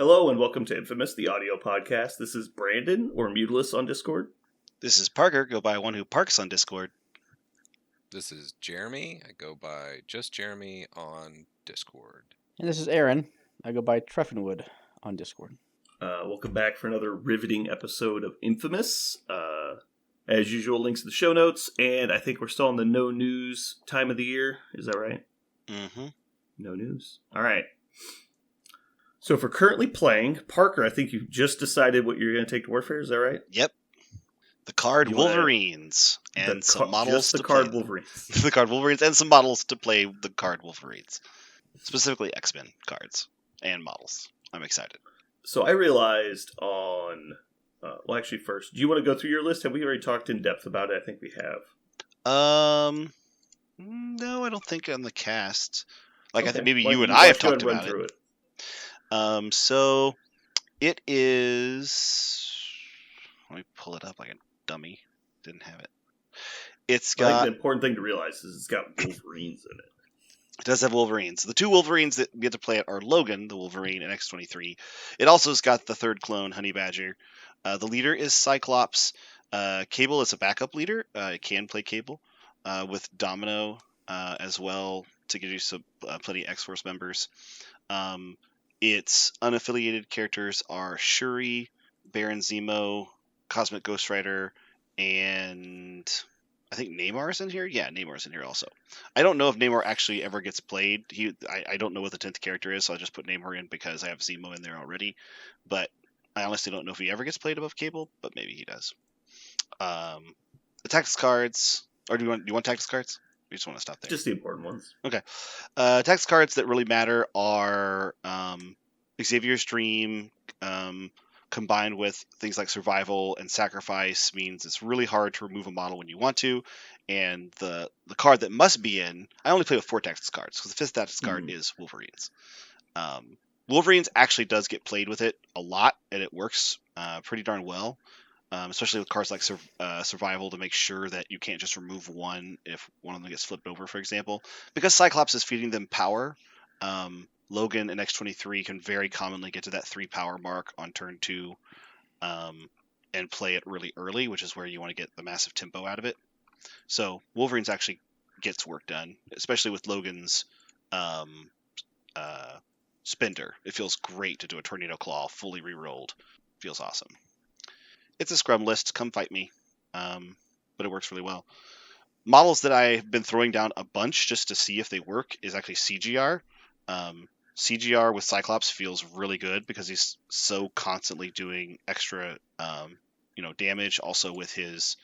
Hello and welcome to Infamous, the audio podcast. This is Brandon, or Mutilus on Discord. This is Parker, go by one who parks on Discord. This is Jeremy, I go by just Jeremy on Discord. And this is Aaron, I go by Treffenwood on Discord. Welcome back for another riveting episode of Infamous. As usual, links to the show notes, and I think we're still on the no news time of the year. Is that right? Mm-hmm. No news. All right. So if we're currently playing, Parker, I think you just decided what you're going to take to Warfare. Is that right? Yep. The card Wolverines and some models just the to card play. Wolverines. The card Wolverines and some models to play the card Wolverines. Specifically X-Men cards and models. I'm excited. So I realized on... well, actually, first, do you want to go through your list? Have we already talked in depth about it? I think we have. No, I don't think on the cast. Like, okay. I think maybe well, you and I have talked about it. So it is. Let me pull it up like a dummy. Didn't have it. It's got. I think the important thing to realize is it's got Wolverines in it. It does have Wolverines. The two Wolverines that we get to play it are Logan, the Wolverine, and X-23. It also has got the third clone, Honey Badger. The leader is Cyclops. Cable is a backup leader. It can play Cable with Domino as well to give you some plenty of X-Force members. Its unaffiliated characters are Shuri, Baron Zemo, Cosmic Ghost Rider, and I think Namar's in here? Yeah, Namar's in here also. I don't know if Namor actually ever gets played. I don't know what the 10th character is, so I just put Namor in because I have Zemo in there already. But I honestly don't know if he ever gets played above Cable, but maybe he does. The tactics cards... Or do you want tactics cards? We just want to stop there. Just the important ones. Okay. Tactics cards that really matter are Xavier's Dream, combined with things like Survival and Sacrifice means it's really hard to remove a model when you want to. And the card that must be in... I only play with 4 tactics cards, because the 5th tactics card is Wolverines. Wolverines actually does get played with it a lot, and it works pretty darn well. Especially with cards like Survival to make sure that you can't just remove one if one of them gets flipped over, for example. Because Cyclops is feeding them power, Logan and X-23 can very commonly get to that 3 power mark on turn 2 and play it really early, which is where you want to get the massive tempo out of it. So Wolverines actually gets work done, especially with Logan's Spender. It feels great to do a Tornado Claw fully re-rolled. Feels awesome. It's a scrum list. Come fight me. But it works really well. Models that I've been throwing down a bunch just to see if they work is actually CGR. CGR with Cyclops feels really good because he's so constantly doing extra damage. Also with his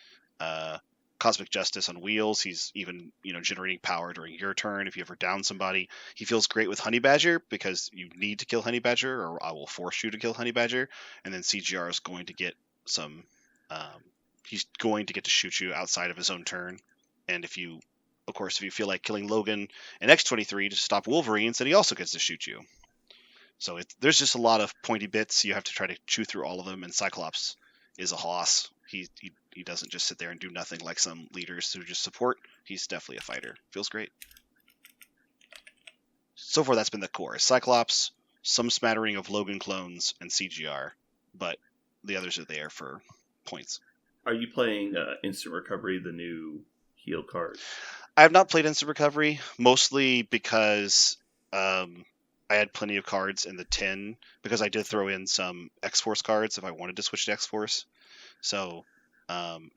Cosmic Justice on wheels, he's even generating power during your turn if you ever down somebody. He feels great with Honey Badger because you need to kill Honey Badger, or I will force you to kill Honey Badger. And then CGR is going to get he's going to get to shoot you outside of his own turn. And if you feel like killing Logan and X-23 to stop Wolverines, then he also gets to shoot you. So there's just a lot of pointy bits. You have to try to chew through all of them, and Cyclops is a hoss. He doesn't just sit there and do nothing like some leaders who just support. He's definitely a fighter. Feels great. So far, that's been the core. Cyclops, some smattering of Logan clones, and CGR, but the others are there for points. Are you playing Instant Recovery, the new heal card? I have not played Instant Recovery, mostly because I had plenty of cards in the 10, because I did throw in some X-Force cards if I wanted to switch to X-Force. So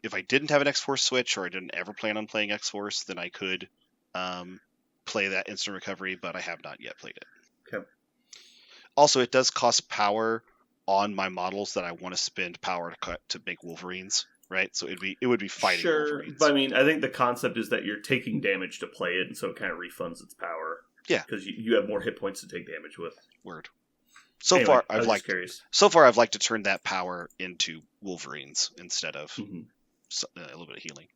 if I didn't have an X-Force switch, or I didn't ever plan on playing X-Force, then I could play that Instant Recovery, but I have not yet played it. Okay. Also, it does cost power on my models that I want to spend power to make Wolverines, right? So it would be fighting Wolverines. But I mean, I think the concept is that you're taking damage to play it, and so it kind of refunds its power. Yeah, because you have more hit points to take damage with. Word. Anyway, So far, I've liked to turn that power into Wolverines instead of a little bit of healing.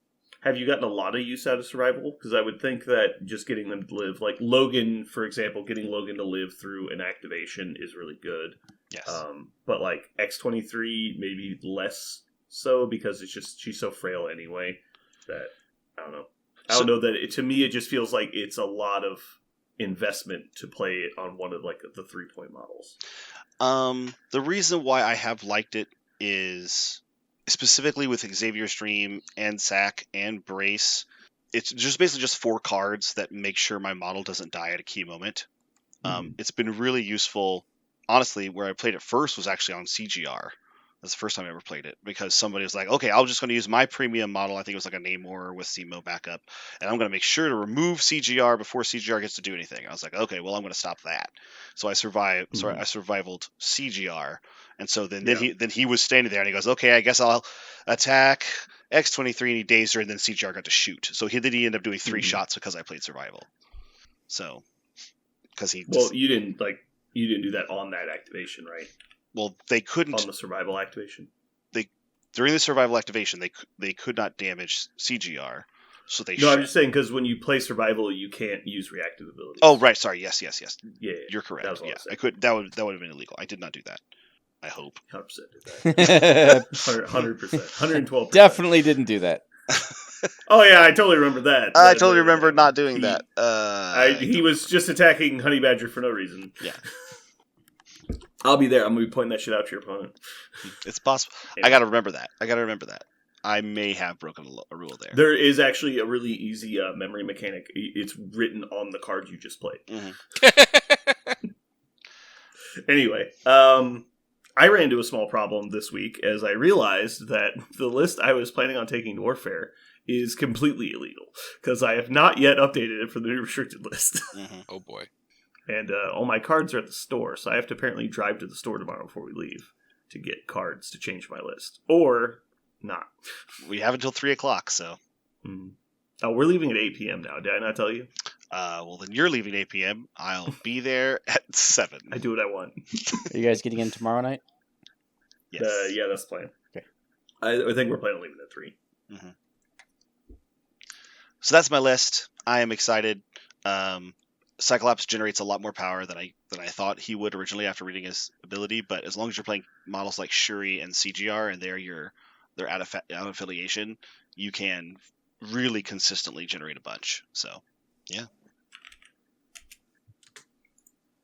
Have you gotten a lot of use out of Survival? Because I would think that just getting them to live, like Logan, for example, getting Logan to live through an activation is really good. Yes. But like X-23, maybe less so, because she's so frail anyway that I don't know. I don't know that to me it just feels like it's a lot of investment to play it on one of like the 3-point models. The reason why I have liked it is specifically with Xavier's Dream and Sack and Brace. It's just basically just 4 cards that make sure my model doesn't die at a key moment. It's been really useful. Honestly, where I played it first was actually on CGR. That's the first time I ever played it, because somebody was like, okay, I'm just going to use my premium model. I think it was like a Namor with CMO backup, and I'm going to make sure to remove CGR before CGR gets to do anything. I was like, okay, well, I'm going to stop that. So I survived. I survivaled CGR, and so then he was standing there, and he goes, okay, I guess I'll attack X-23, and he dazed her, and then CGR got to shoot. So he ended up doing 3 shots because I played survival. So because he you didn't do that on that activation, right? Well, they couldn't on the survival activation. During the survival activation, they could not damage CGR, so they. No, I'm just saying because when you play survival, you can't use reactive abilities. Oh, right. Sorry. Yes. Yeah, you're correct. That I could. That would have been illegal. I did not do that. I hope. 100% did that. 100%, 112%. Definitely didn't do that. Oh yeah, I totally remember that. I totally remember not doing that. He was just attacking Honey Badger for no reason. Yeah. I'll be there. I'm going to be pointing that shit out to your opponent. It's possible. Anyway. I got to remember that. I may have broken a rule there. There is actually a really easy memory mechanic. It's written on the card you just played. Mm-hmm. Anyway, I ran into a small problem this week as I realized that the list I was planning on taking to Warfare is completely illegal because I have not yet updated it for the new restricted list. Mm-hmm. Oh boy. And all my cards are at the store, so I have to apparently drive to the store tomorrow before we leave to get cards to change my list. Or not. We have until 3 o'clock, so. Mm. Oh, we're leaving at 8 p.m. now. Did I not tell you? Well, then you're leaving at 8 p.m. I'll be there at 7. I do what I want. Are you guys getting in tomorrow night? Yes. Yeah, that's the plan. Okay. I think we're planning on leaving at 3. Mm-hmm. So that's my list. I am excited. Cyclops generates a lot more power than I thought he would originally after reading his ability, but as long as you're playing models like Shuri and CGR and they're out of affiliation, you can really consistently generate a bunch. So, yeah.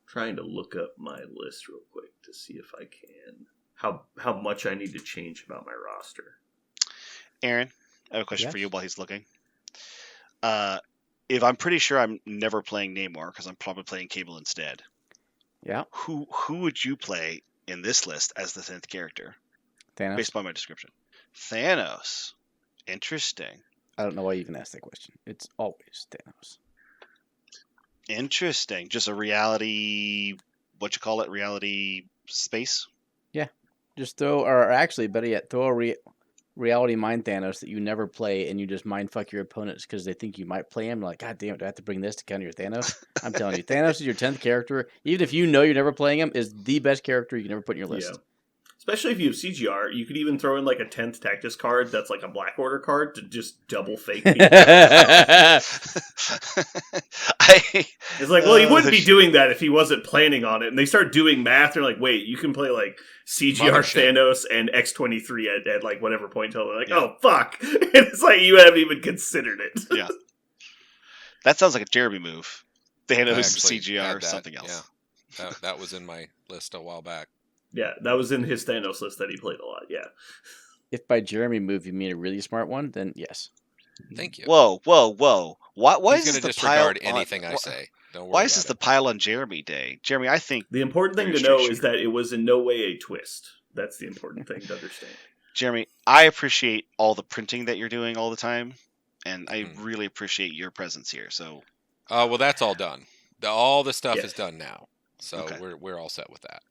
Trying to look up my list real quick to see if I can how much I need to change about my roster. Aaron, I have a question for you while he's looking. If I'm pretty sure I'm never playing Namor because I'm probably playing Cable instead. Yeah. Who would you play in this list as the 10th character? Thanos. Based on my description. Thanos. Interesting. I don't know why you even asked that question. It's always Thanos. Interesting. Just a reality, reality space? Yeah. Just better yet, throw a reality mind Thanos that you never play, and you just mind fuck your opponents because they think you might play him. Like, God damn it, do I have to bring this to counter your Thanos? I'm telling you, Thanos is your 10th character. Even if you know you're never playing him, is the best character you can ever put in your list. Yeah. Especially if you have CGR, you could even throw in like a 10th Tactus card that's like a Black Order card to just double fake people. It's like, well, he wouldn't be doing that if he wasn't planning on it. And they start doing math. They're like, wait, you can play like CGR Thanos and X-23 at like whatever point until they're like, oh, fuck. And it's like, you haven't even considered it. Yeah. That sounds like a Jeremy move. Thanos, CGR, that, something else. Yeah. That was in my list a while back. Yeah, that was in his Thanos list that he played a lot, yeah. If by Jeremy move you mean a really smart one, then yes. Thank you. Whoa. Why He's is going to the disregard pile anything I say. Don't worry Why is this the pile on Jeremy day? Jeremy, I think... The important thing to know is that it was in no way a twist. That's the important thing to understand. Jeremy, I appreciate all the printing that you're doing all the time, and I really appreciate your presence here, so... well, that's all done. All the stuff is done now. So Okay. we're all set with that.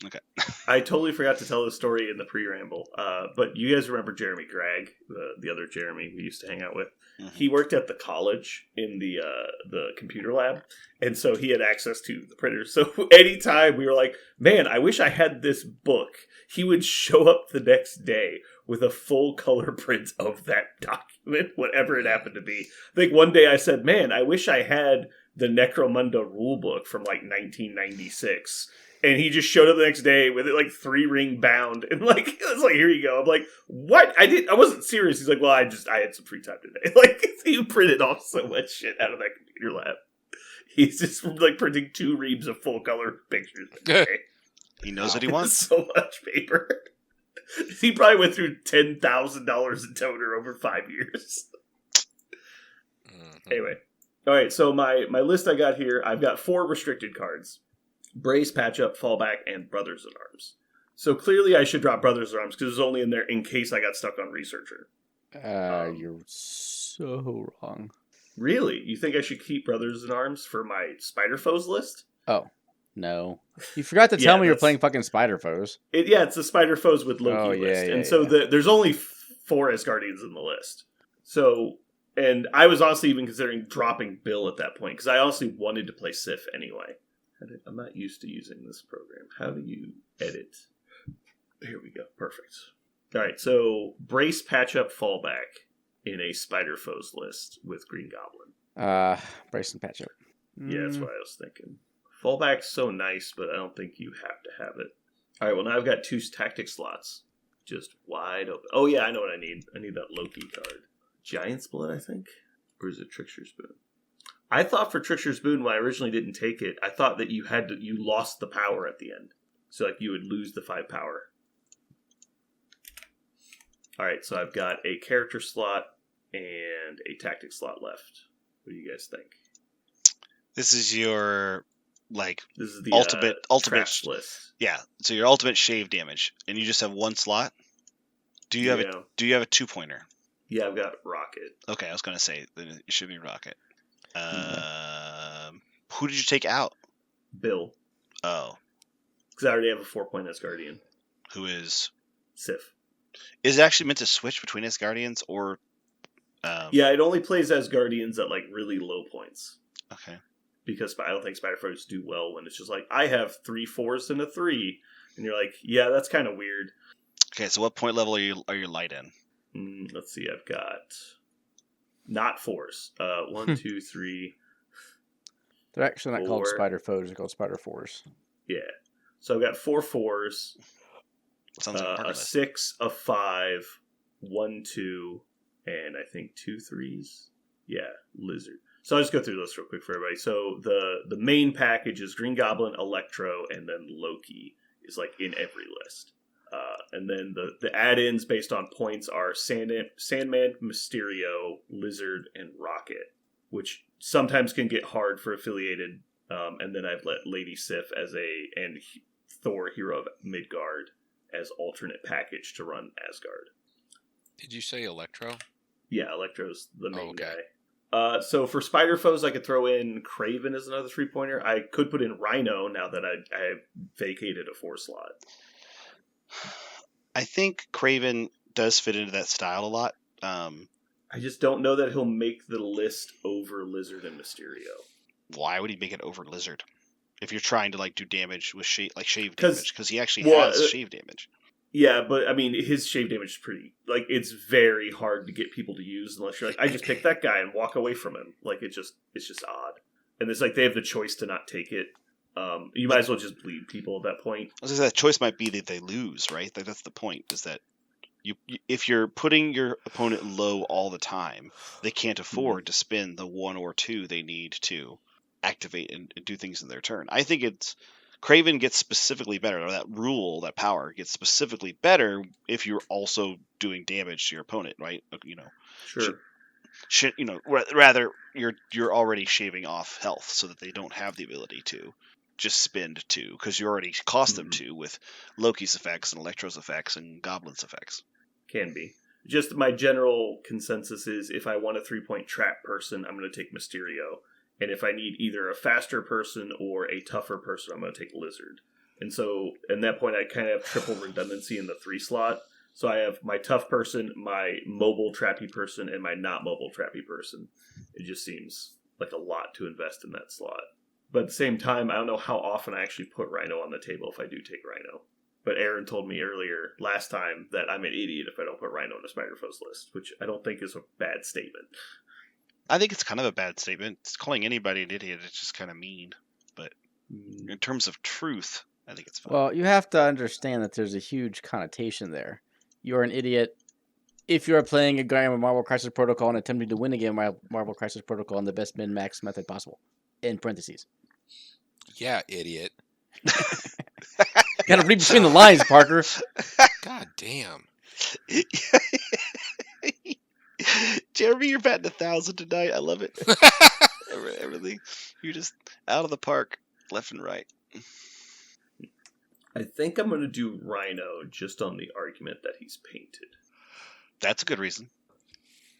Okay. I totally forgot to tell this story in the pre-ramble, but you guys remember Jeremy Gregg, the other Jeremy we used to hang out with? Mm-hmm. He worked at the college in the computer lab, and so he had access to the printers. So anytime we were like, man, I wish I had this book, he would show up the next day with a full color print of that document, whatever it happened to be. I think one day I said, man, I wish I had the Necromunda rulebook from like 1996. And he just showed up the next day with it like 3-ring bound, and like it was like, here you go. I'm like, what? I wasn't serious. He's like, well, I had some free time today. Like, he printed off so much shit out of that computer lab. He's just like printing 2 reams of full color pictures. Okay. He knows what he It's wants. so much paper. He probably went through $10,000 in toner over 5 years. Mhm. Anyway. Alright, so my list I got here, I've got 4 restricted cards. Brace, Patch Up, Fallback, and Brothers in Arms. So clearly I should drop Brothers in Arms because it was only in there in case I got stuck on Researcher. You're so wrong. Really? You think I should keep Brothers in Arms for my Spider Foes list? Oh, no. You forgot to Yeah, tell me you're that's- playing fucking Spider Foes. It's the Spider Foes with Loki Oh, yeah, list. yeah, And so yeah. there's only 4 Asgardians in the list. So, and I was honestly even considering dropping Bill at that point because I honestly wanted to play Sif anyway. I'm not used to using this program. How do you edit? Here we go. Perfect. All right, so Brace, Patch Up, Fallback in a Spider Foes list with Green Goblin. Brace and Patch Up. Yeah, that's what I was thinking. Fallback's so nice, but I don't think you have to have it. All right, well, now I've got 2 tactic slots just wide open. Oh, yeah, I know what I need. I need that Loki card. Giant's Blood, I think? Or is it Trickster's Boon? I thought for Trickster's Boon, when I originally didn't take it, I thought that you lost the power at the end. So, like, you would lose the 5 power. All right, so I've got a character slot and a tactic slot left. What do you guys think? This is your like This is the ultimate traps list. yeah. So your ultimate shave damage, and you just have 1 slot. Do you have Yeah. Do you have a 2-pointer? Yeah, I've got Rocket. Okay, I was gonna say then it should be Rocket. Who did you take out? Bill. Oh, Because I already have a 4-point Asgardian. who is Sif. it actually meant to switch between Asgardians or? Yeah, it only plays Asgardians at like really low points. Okay. Because I don't think Spider Foes do well when it's just like, I have 3 4s and a 3. And you're like, yeah, that's kind of weird. Okay, so what point level are you light in? Let's see, I've got not 4s. 1, 2, 3. They're actually not called 4. Spider Foes, they're called Spider Fours. Yeah. So I've got 4 4s, Sounds like a a party list. 6, a 5, 1, 2, and I think 2 3s. Yeah, Lizard. So I'll just go through the list real quick for everybody. So the main package is Green Goblin, Electro, and then Loki is like in every list. And then the add-ins based on points are Sandman, Mysterio, Lizard, and Rocket, which sometimes can get hard for affiliated. And then I've let Lady Sif and Thor, Hero of Midgard, as alternate package to run Asgard. Did you say Electro? Yeah, Electro's the main okay. guy. So for Spider Foes, I could throw in Kraven as another 3-pointer. I could put in Rhino now that I vacated a 4 slot. I think Kraven does fit into that style a lot. I just don't know that he'll make the list over Lizard and Mysterio. Why would he make it over Lizard? If you're trying to like do damage with shave damage, because he actually well, has shave damage. Yeah, but I mean, his shave damage is pretty. Like, it's very hard to get people to use unless you're like, I just pick that guy and walk away from him. Like, it's just odd. And it's like they have the choice to not take it. You might as well just bleed people at that point. I was gonna say, that choice might be that they lose, right? Like, that's the point. Is that you if you're putting your opponent low all the time, they can't afford to spend the 1 or 2 they need to activate and do things in their turn. I think it's Kraven gets specifically better, or that power gets specifically better if you're also doing damage to your opponent, right? You know, Sure. Rather you're already shaving off health so that they don't have the ability to just spend 2 because you already cost them 2 with Loki's effects and Electro's effects and Goblin's effects. Can be. Just my general consensus is if I want a 3-point trap person, I'm going to take Mysterio. And if I need either a faster person or a tougher person, I'm going to take Lizard. And so, at that point, I kind of have triple redundancy in the 3 slot. So I have my tough person, my mobile trappy person, and my not mobile trappy person. It just seems like a lot to invest in that slot. But at the same time, I don't know how often I actually put Rhino on the table if I do take Rhino. But Aaron told me earlier, last time, that I'm an idiot if I don't put Rhino on a Spider Foes list, which I don't think is a bad statement. I think it's kind of a bad statement. It's calling anybody an idiot. It's just kind of mean. But in terms of truth, I think it's fine. Well, you have to understand that there's a huge connotation there. You're an idiot if you're playing a game of Marvel Crisis Protocol and attempting to win a game of Marvel Crisis Protocol in the best min-max method possible. in parentheses. Yeah, idiot. Gotta read between the lines, Parker. God damn. Jeremy, you're batting 1,000 tonight. I love it. Everything. You're just out of the park, left and right. I think I'm going to do Rhino just on the argument that he's painted. That's a good reason.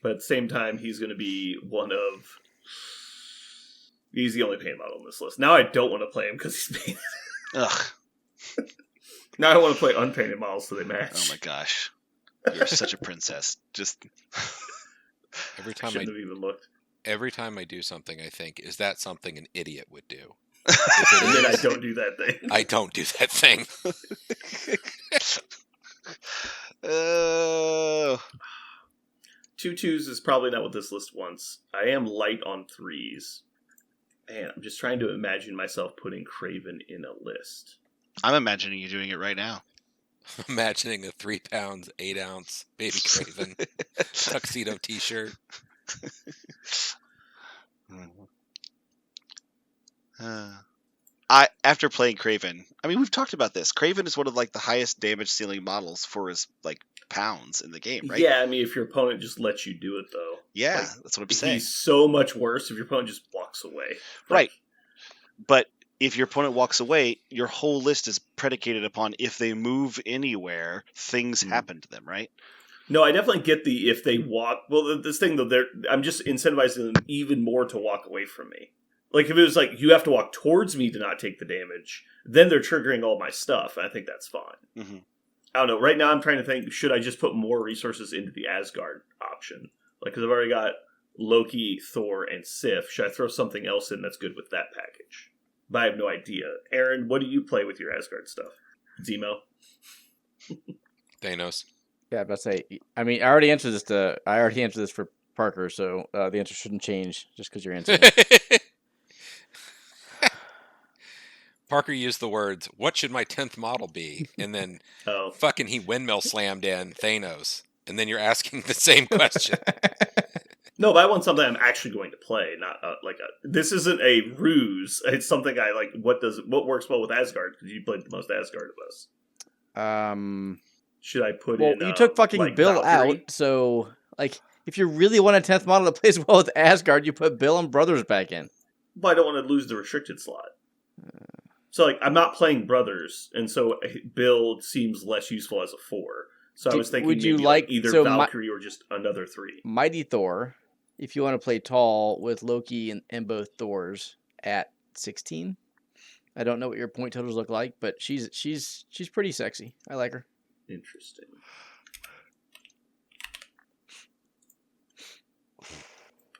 But at the same time, he's going to be one of... He's the only paint model on this list. Now I don't want to play him because he's painted. Ugh. Now I want to play unpainted models so they match. Oh my gosh. You're such a princess. Just... Every I time shouldn't have even looked. Every time I do something, I think, is that something an idiot would do? And then I don't do that thing. I don't do that thing. Oh. 2-2s is probably not what this list wants. I am light on 3s. And I'm just trying to imagine myself putting Craven in a list. I'm imagining you doing it right now. Imagining a 3 pounds, 8 ounce baby Craven tuxedo t-shirt. After playing Craven, I mean, we've talked about this. Craven is one of like the highest damage ceiling models for his like pounds in the game, right? Yeah, I mean, if your opponent just lets you do it, though. Yeah, like, that's what I'm saying. He's so much worse if your opponent just walks away. Right. But if your opponent walks away, your whole list is predicated upon if they move anywhere, things happen to them, right? No, I definitely get the if they walk. Well, this thing though, I'm just incentivizing them even more to walk away from me. Like if it was like you have to walk towards me to not take the damage, then they're triggering all my stuff. And I think that's fine. Mm-hmm. I don't know. Right now, I'm trying to think: should I just put more resources into the Asgard option? Like, because I've already got Loki, Thor, and Sif. Should I throw something else in that's good with that package? But I have no idea. Aaron, what do you play with your Asgard stuff? Zemo? Thanos. Yeah, but say, I mean, I already answered this for Parker, so the answer shouldn't change just because you're answering it. Parker used the words, "What should my 10th model be?" And then fucking he windmill slammed in Thanos. And then you're asking the same question. No, but I want something I'm actually going to play, not this isn't a ruse. It's something I like. What works well with Asgard? Because you played the most Asgard of us. Should I put in? You took fucking like Bill Valkyrie? out, so like if you really want a 10th model that plays well with Asgard, you put Bill and Brothers back in. But I don't want to lose the restricted slot. So like I'm not playing Brothers, and so Bill seems less useful as a 4. So I was thinking, would you maybe like either so Valkyrie or just another 3? Mighty Thor, if you want to play tall with Loki and both Thors at 16. I don't know what your point totals look like, but she's pretty sexy. I like her. Interesting.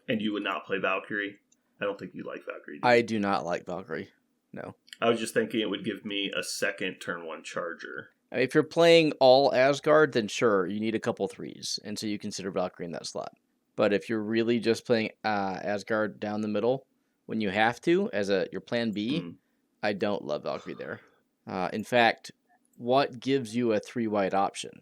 And you would not play Valkyrie? I don't think you like Valkyrie. I do not like Valkyrie. No. I was just thinking it would give me a second turn 1 charger. If you're playing all Asgard, then sure, you need a couple 3s, and so you consider Valkyrie in that slot. But if you're really just playing Asgard down the middle, when you have to, as your plan B, I don't love Valkyrie there. In fact, what gives you a 3-white option?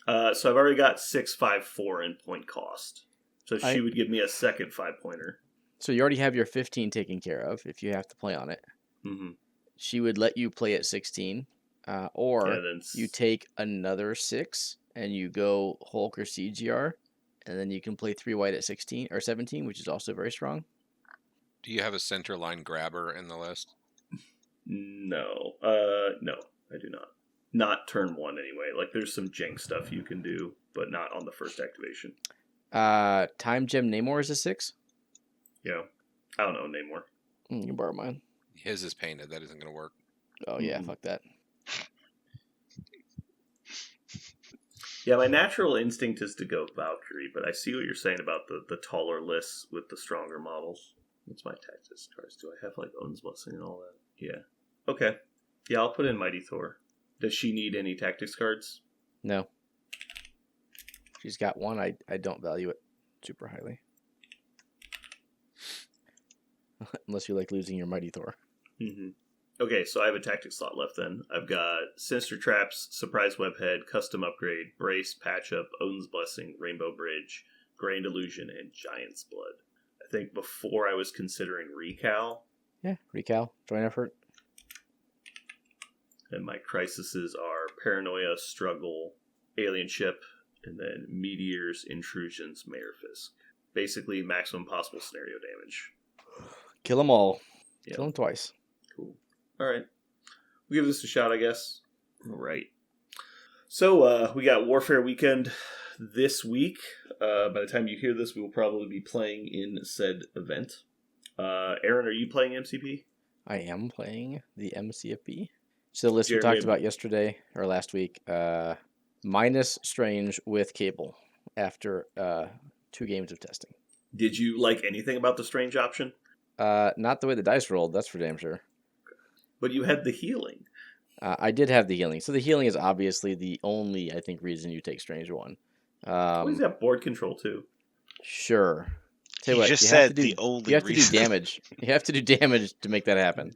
So I've already got 6/5/4 in point cost. So she would give me a second 5-pointer. So you already have your 15 taken care of if you have to play on it. Mm-hmm. She would let you play at 16, or you take another 6 and you go Hulk or CGR, and then you can play 3-white at 16 or 17, which is also very strong. Do you have a center line grabber in the list? No. No, I do not. Not turn 1 anyway. Like there's some jank stuff you can do, but not on the first activation. Time Gem Namor is a 6? Yeah. I don't know, Namor. You can borrow mine. His is painted. That isn't going to work. Oh, yeah, fuck that. Yeah, my natural instinct is to go Valkyrie, but I see what you're saying about the taller lists with the stronger models. What's my tactics cards? Do I have like Odin's Blessing and all that? Yeah. Okay. Yeah, I'll put in Mighty Thor. Does she need any tactics cards? No. She's got one. I don't value it super highly. Unless you like losing your Mighty Thor. Mm-hmm. Okay, so I have a tactics slot left then. I've got Sinister Traps, Surprise Webhead, Custom Upgrade, Brace, Patch Up, Odin's Blessing, Rainbow Bridge, Grand Illusion, and Giant's Blood. I think before I was considering Recal, Yeah, recal, joint effort. And my crises are paranoia, struggle, alien ship, and then meteors, intrusions, Mayor Fisk. Basically, maximum possible scenario damage. Kill them all. Yep. Kill them twice. Cool. All right. We'll give this a shot, I guess. All right. So, we got Warfare Weekend this week. By the time you hear this, we will probably be playing in said event. Aaron, are you playing MCP? I am playing the MCFB. So the list Jeremy, we talked about yesterday or last week, minus Strange with Cable after 2 games of testing. Did you like anything about the Strange option? Not the way the dice rolled, that's for damn sure. But you had the healing. I did have the healing. So the healing is obviously the only, I think, reason you take Strange 1. He's got board control, too. Sure. He just said the only reason. You have to do damage. You have to do damage to make that happen.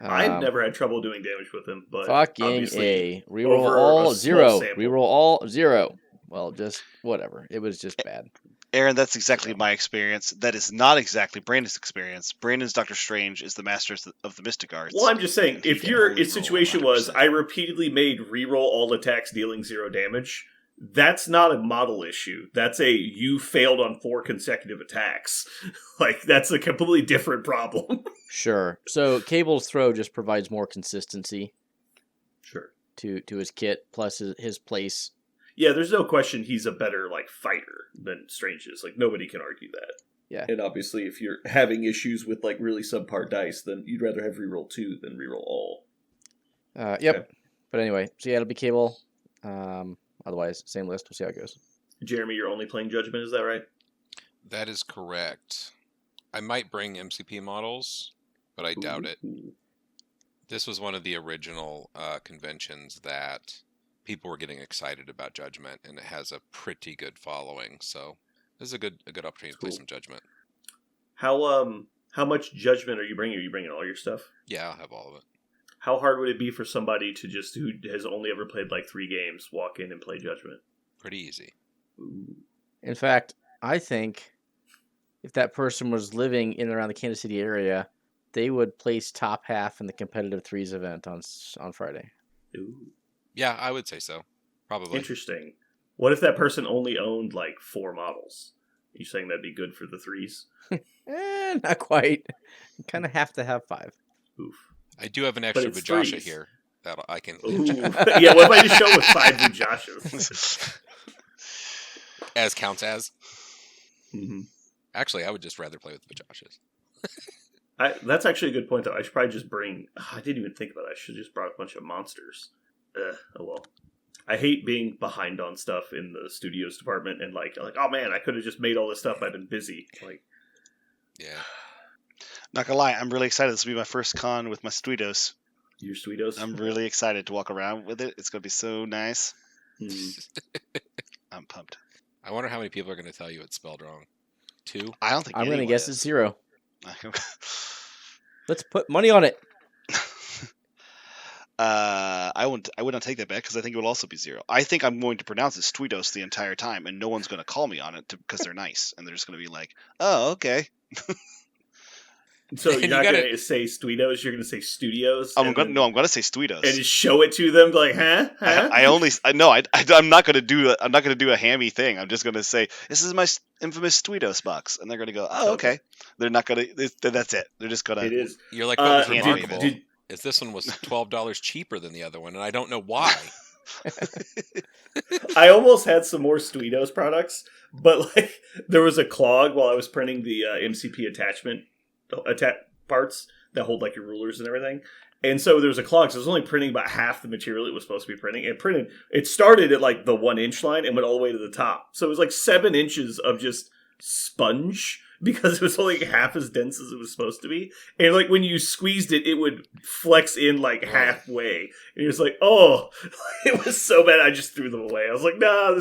I've never had trouble doing damage with him, but fucking A. Reroll all 0. Reroll all 0. Well, just whatever. It was just bad. Aaron, that's exactly my experience. That is not exactly Brandon's experience. Brandon's Doctor Strange is the master of the mystic arts. Well, I'm just saying, if your situation was, I repeatedly made reroll all attacks dealing 0 damage, that's not a model issue. That's a, you failed on 4 consecutive attacks. Like, that's a completely different problem. Sure. So, Cable's throw just provides more consistency. Sure. To his kit, plus his place. Yeah, there's no question he's a better, like, fighter than Strange is. Like, nobody can argue that. Yeah. And obviously, if you're having issues with, like, really subpar dice, then you'd rather have reroll 2 than reroll all. Yep. Okay. But anyway, so yeah, it'll be Cable. Otherwise, same list. We'll see how it goes. Jeremy, you're only playing Judgment, is that right? That is correct. I might bring MCP models, but I doubt it. This was one of the original conventions that people were getting excited about Judgment, and it has a pretty good following. So this is a good opportunity to play some Judgment. How much Judgment are you bringing? Are you bringing all your stuff? Yeah, I'll have all of it. How hard would it be for somebody to just, who has only ever played like 3 games, walk in and play Judgment? Pretty easy. Ooh. In fact, I think if that person was living in and around the Kansas City area, they would place top half in the competitive 3s event on Friday. Ooh. Yeah, I would say so. Probably. Interesting. What if that person only owned like 4 models? Are you saying that'd be good for the 3s? Not quite. You kind of have to have 5. Oof. I do have an extra Vajasha here that I can. Yeah, what if I just show with 5 Vajashas? As counts as? Mm-hmm. Actually, I would just rather play with Vajashas. That's actually a good point, though. I should probably just bring... I didn't even think about it. I should have just brought a bunch of monsters. Oh well. I hate being behind on stuff in the studios department and like, oh man, I could have just made all this stuff. I've been busy. Like, yeah. Not gonna lie, I'm really excited. This will be my first con with my Stuidos. Your Stuidos? I'm really excited to walk around with it. It's gonna be so nice. I'm pumped. I wonder how many people are going to tell you it's spelled wrong. 2? I don't think I'm going to guess it's 0. is. Let's put money on it. I would not take that bet because I think it will also be 0. I think I'm going to pronounce it Stuidos the entire time, and no one's going to call me on it because they're nice, and they're just going to be like, "Oh, okay." So you're not going to say Stuidos, you're going to say Studios? I'm going to say Stuidos. And just show it to them, like, huh? I'm not going to do a hammy thing. I'm just going to say, this is my infamous Stuidos box. And they're going to go, oh, okay. They're not going to, that's it. They're just going to. It is. You're like, what was remarkable is this one was $12 cheaper than the other one, and I don't know why. I almost had some more Stuidos products, but like there was a clog while I was printing the MCP attachment parts that hold like your rulers and everything, and so there was a clog, so I was only printing about half the material it was supposed to be printing. It started at like the 1-inch line and went all the way to the top, so it was like 7 inches of just sponge because it was only half as dense as it was supposed to be, and like when you squeezed it, it would flex in like halfway, and you're just like, oh, it was so bad I just threw them away. I was like, nah,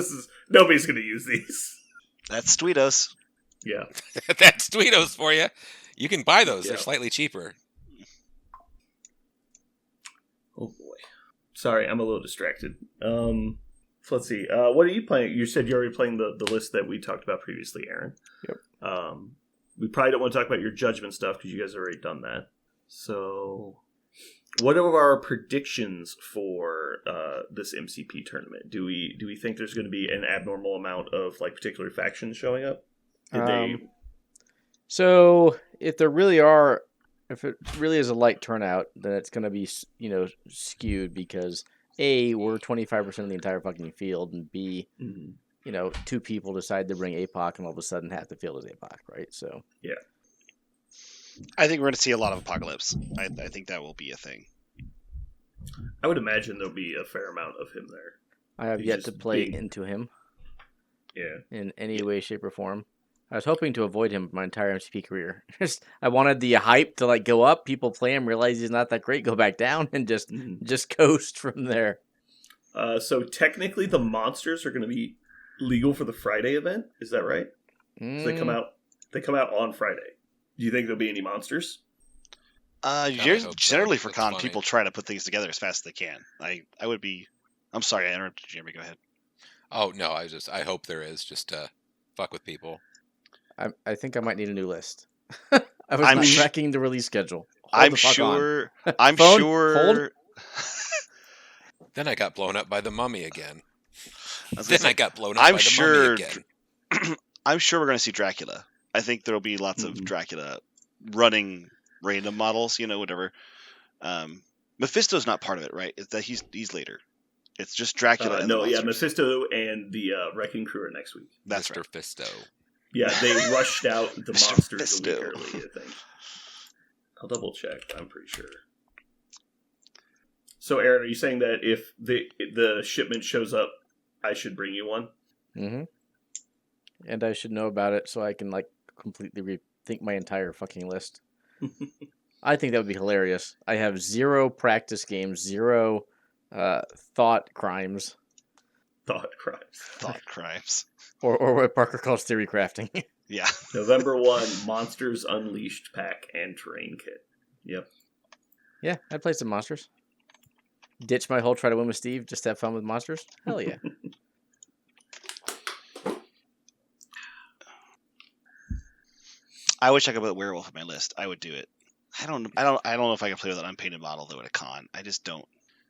nobody's gonna use these. That's Stuidos. Yeah. That's Stuidos for you. You can buy those. Yeah. They're slightly cheaper. Oh, boy. Sorry, I'm a little distracted. So let's see. What are you playing? You said you're already playing the list that we talked about previously, Aaron. Yep. We probably don't want to talk about your Judgment stuff because you guys have already done that. So, what are our predictions for this MCP tournament? Do we think there's going to be an abnormal amount of like particular factions showing up? So if it really is a light turnout, then it's going to be skewed because A, we're 25% of the entire fucking field, and B, two people decide to bring APOC, and all of a sudden half the field is APOC, right? So yeah. I think we're going to see a lot of Apocalypse. I think that will be a thing. I would imagine there'll be a fair amount of him there. I have yet to play into him. Yeah. In any way, shape, or form. I was hoping to avoid him my entire MCP career. I wanted the hype to like go up, people play him, realize he's not that great, go back down, and just coast from there. So technically, the monsters are going to be legal for the Friday event. Is that right? So they come out. They come out on Friday. Do you think there'll be any monsters? Generally for That's con, funny. people try to put things together as fast as they can. I would be. I'm sorry, I interrupted Jeremy. Go ahead. Oh no, I hope there is just to fuck with people. I think I might need a new list. I was not tracking the release schedule. I'm sure. Then I got blown up by the mummy again. I got blown up by the mummy again. I'm sure we're going to see Dracula. I think there'll be lots of Dracula running random models, whatever. Mephisto's not part of it, right? It's that he's later. It's just Dracula. And Mephisto and the Wrecking Crew are next week. That's Mr. right. Fisto. Yeah, they rushed out the monsters a week early, I think. I'll double check. I'm pretty sure. So, Aaron, are you saying that if the shipment shows up, I should bring you one? Mm-hmm. And I should know about it so I can like completely rethink my entire fucking list. I think that would be hilarious. I have 0 practice games, 0 thought crimes. Thought crimes. Thought crimes. Or what Parker calls theory crafting. Yeah. November 1, Monsters Unleashed pack and terrain kit. Yep. Yeah, I'd play some monsters. Ditch my whole try to win with Steve, just have fun with monsters. Hell yeah. I wish I could put werewolf on my list. I would do it. I don't know if I can play with an unpainted model though at a con. I just don't.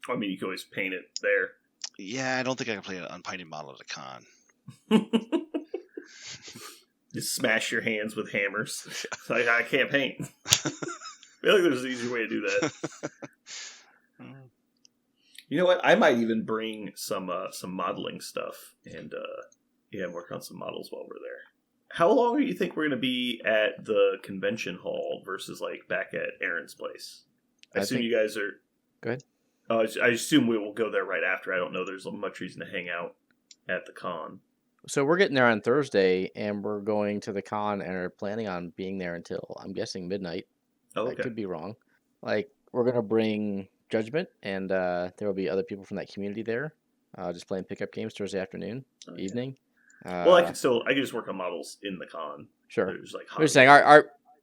I mean, you can always paint it there. Yeah, I don't think I can play an unpainted model at a con. Just smash your hands with hammers. It's like, I can't paint. I feel like there's an easier way to do that. You know what? I might even bring some modeling stuff and work on some models while we're there. How long do you think we're going to be at the convention hall versus like back at Aaron's place? I assume you guys are. Go ahead. I assume we will go there right after. I don't know. There's much reason to hang out at the con. So we're getting there on Thursday, and we're going to the con and are planning on being there until, I'm guessing, midnight. Oh, okay. I could be wrong. Like, we're going to bring Judgment, and there will be other people from that community there, just playing pickup games Thursday afternoon, evening. Well, I could just work on models in the con. Sure. There's like I'm just saying,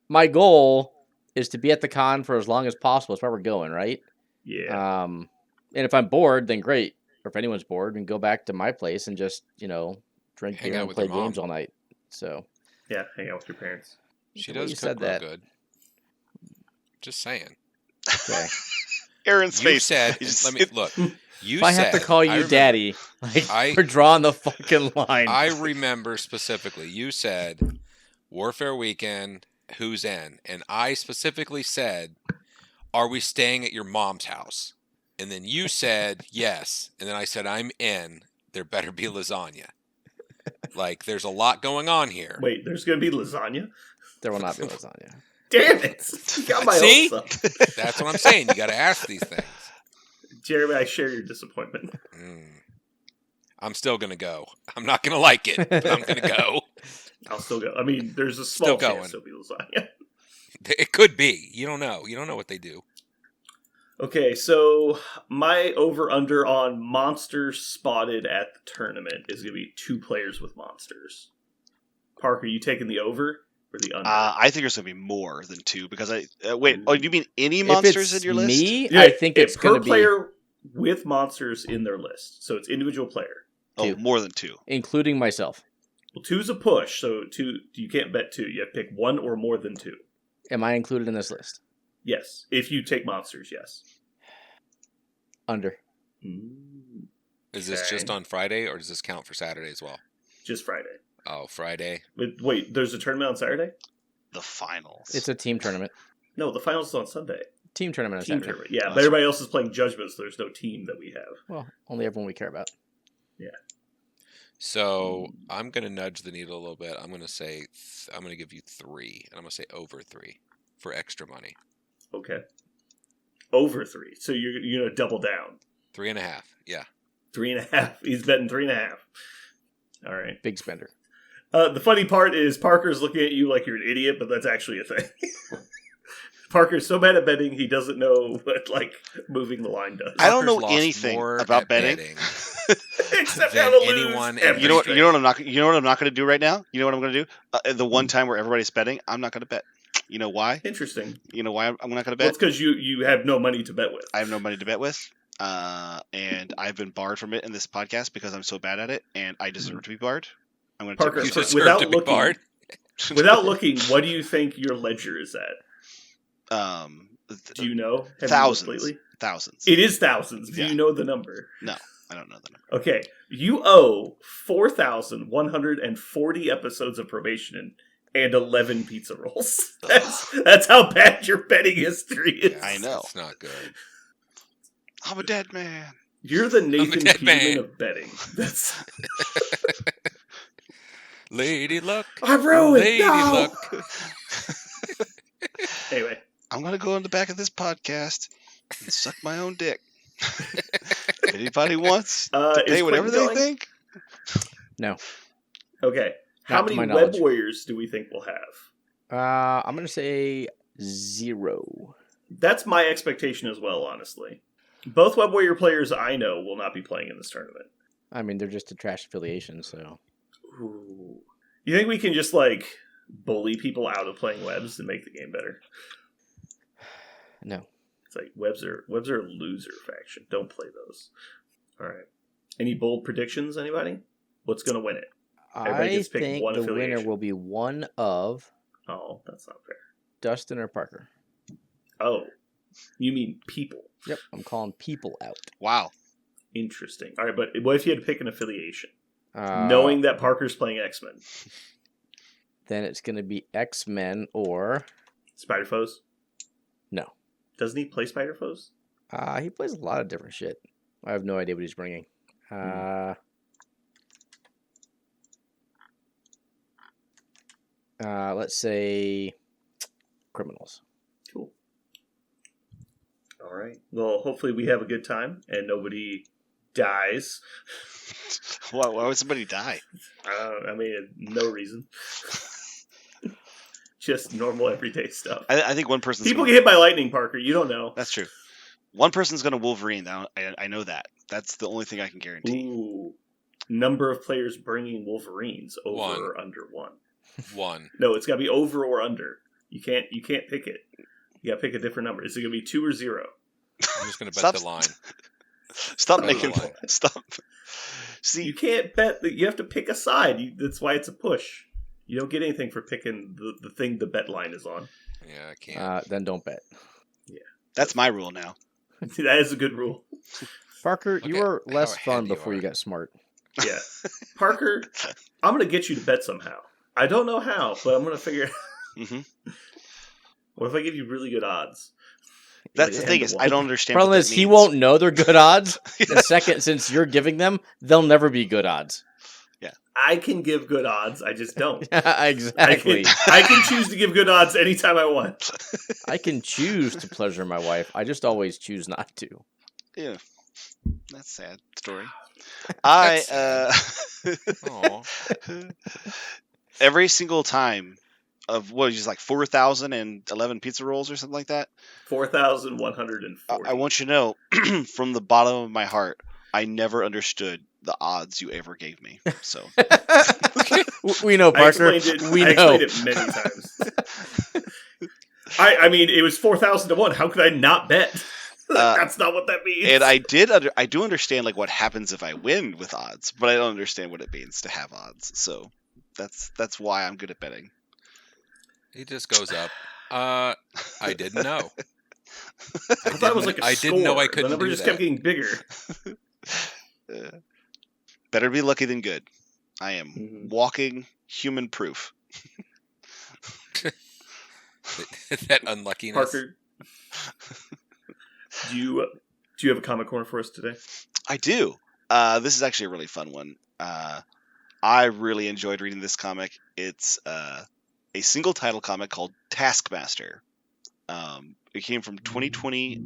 my goal is to be at the con for as long as possible. That's where we're going, right? Yeah. And if I'm bored, then great. Or if anyone's bored, we can go back to my place and just, drink beer and play games all night. So. Yeah, hang out with your parents. She does cook real good. Just saying. Okay. Aaron's face. Said, let me look. If I have to call you daddy, we're drawing the fucking line. I remember specifically, you said, Warfare Weekend, who's in? And I specifically said, are we staying at your mom's house? And then you said, yes. And then I said, I'm in. There better be lasagna. Like, there's a lot going on here. Wait, there's going to be lasagna? There will not be lasagna. Damn it! You got my See? hopes up. That's what I'm saying. You got to ask these things. Jeremy, I share your disappointment. I'm still going to go. I'm not going to like it, but I'm going to go. I'll still go. I mean, there's a small chance there'll be lasagna. It could be. You don't know. You don't know what they do. Okay, so my over-under on monsters spotted at the tournament is going to be 2 players with monsters. Parker, you taking the over or the under? I think there's going to be more than 2 because wait. Oh, you mean any monsters in your list? Me, yeah, I think it's going to be per player with monsters in their list. So it's individual player. 2. Oh, more than 2, including myself. Well, 2's a push, so 2. You can't bet 2. You have to pick 1 or more than 2. Am I included in this list? Yes. If you take monsters, yes. Under. Is this just on Friday, or does this count for Saturday as well? Just Friday. Oh, Friday. Wait, there's a tournament on Saturday? The finals. It's a team tournament. No, the finals is on Sunday. Team tournament on Saturday. Tournament, yeah. But everybody else is playing Judgment, so there's no team that we have. Well, only everyone we care about. Yeah. So I'm going to nudge the needle a little bit. I'm going to say, I'm going to give you 3, and I'm going to say over 3 for extra money. Okay. Over 3. So you're going to double down. 3.5. Yeah. 3.5. He's betting 3.5. All right. Big spender. The funny part is Parker's looking at you like you're an idiot, but that's actually a thing. Parker's so bad at betting, he doesn't know what, like, moving the line does. I don't know Parker's lost anything more about at betting. Except than how to lose anyone every You know straight. what I'm not going to do right now? You know what I'm going to do? The one time where everybody's betting, I'm not going to bet. You know why? Interesting. You know why I'm not going to Well, bet? it's because you have no money to bet with. I have no money to bet with. And I've been barred from it in this podcast because I'm so bad at it, and I deserve to be barred. I'm going to Parker, You take deserve without to be looking, barred. without looking, what do you think your ledger is at? Do you know? Have you looked thousands. lately? Thousands. It is thousands. Do Yeah. you know the number? No, I don't know the number. Okay. You owe 4,140 episodes of probation and 11 pizza rolls. That's how bad your betting history is. Yeah, I know. It's not good. I'm a dead man. You're the Nathan dead Peterman man. of betting. That's Lady Luck. I ruined. Lady No! Luck. Anyway, I'm going to go in the back of this podcast and suck my own dick. If anybody wants to is pay whatever they Quentin going? think. No. Okay. How Not to many my web knowledge. warriors do we think we'll have? I'm going to say 0. That's my expectation as well, honestly. Both web warrior players I know will not be playing in this tournament. I mean, they're just a trash affiliation, so. Ooh. You think we can just, like, bully people out of playing webs to make the game better? No. It's like, webs are a loser faction. Don't play those. All right. Any bold predictions, anybody? What's going to win it? Everybody I gets picked think one the winner affiliation. will be one of Oh, that's not fair. Dustin or Parker. Oh, you mean people. Yep, I'm calling people out. Wow. Interesting. All right, but what if you had to pick an affiliation? Uh, Knowing that Parker's playing X-Men. Then it's going to be X-Men or... Spider-Foes? No. Doesn't he play Spider-Foes? He plays a lot of different shit. I have no idea what he's bringing. Let's say criminals. Cool. All right. Well, hopefully we have a good time and nobody dies. Why would somebody die? I mean, no reason. Just normal everyday stuff. I think one person's People gonna, get hit by lightning, Parker. You don't know. That's true. One person's going to Wolverine. I know that. That's the only thing I can guarantee. Ooh. Number of players bringing Wolverines over One. or under 1. 1. No, it's got to be over or under. You can't pick it. You got to pick a different number. Is it going to be 2 or 0? I'm just going to bet Stop. the line. Stop Oh, making. lie. Stop. See, You can't bet that. You have to pick a side. That's why it's a push. You don't get anything for picking the thing the bet line is on. Yeah, I can't. Then don't bet. that's my rule now. That is a good rule. Parker, Look you at were less how fun ahead you before you are. got smart. Yeah. Parker, I'm going to get you to bet somehow. I don't know how, but I'm going to figure it out. hmm What if I give you really good odds? That's Like the thing 10 is, to I 1. don't understand. Problem what is, that he means. won't know they're good odds. And second, since you're giving them, they'll never be good odds. I can give good odds. I just don't. Exactly. I can choose to give good odds anytime I want. I can choose to pleasure my wife. I just always choose not to. Yeah, that's a sad story. That's Aw. Every single time of what is like 4,011 pizza rolls or something like that. 4,140. I want you to know from the bottom of my heart, I never understood the odds you ever gave me. So We know, I Parker. explained it. We I know. explained it many times. I mean, it was 4,000 to 1. How could I not bet? That's not what that means. and I do understand like what happens if I win with odds, but I don't understand what it means to have odds. So that's why I'm good at betting. He just goes up. I didn't know. I thought it was like a I score. didn't know I The couldn't number do just that. kept getting bigger. Better be lucky than good. I am Mhm. walking human proof. That unluckiness. Parker, do you have a comic corner for us today? I do. This is actually a really fun one. I really enjoyed reading this comic. It's a single title comic called Taskmaster. It came from 2020,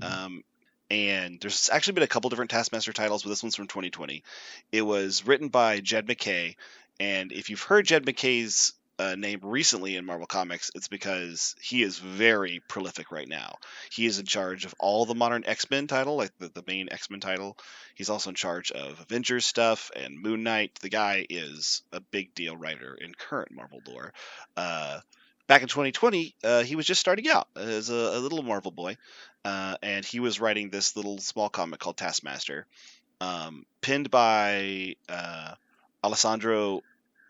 and there's actually been a couple different Taskmaster titles, but this one's from 2020. It was written by Jed MacKay, and if you've heard Jed MacKay's name recently in Marvel Comics, it's because he is very prolific right now. He is in charge of all the modern X-Men title, like the main X-Men title. He's also in charge of Avengers stuff and Moon Knight. The guy is a big deal writer in current Marvel lore. Back in 2020, he was just starting out as a little Marvel boy, and he was writing this little small comic called Taskmaster, pinned by Alessandro.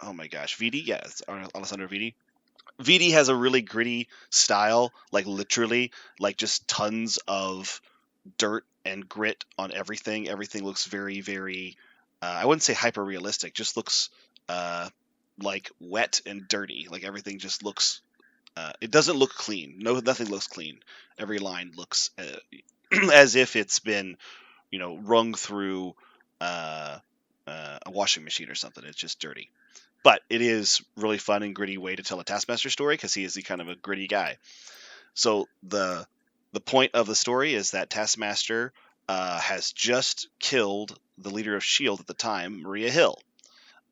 Oh my gosh, Viti? Yeah, it's Alessandro Viti. Viti has a really gritty style, like literally, like just tons of dirt and grit on everything. Everything looks very, very. I wouldn't say hyper realistic. Just looks like wet and dirty. Like everything just looks. It doesn't look clean. No, nothing looks clean. Every line looks as if it's been, wrung through a washing machine or something. It's just dirty. But it is really fun and gritty way to tell a Taskmaster story because he is the kind of a gritty guy. So the point of the story is that Taskmaster has just killed the leader of S.H.I.E.L.D. at the time, Maria Hill.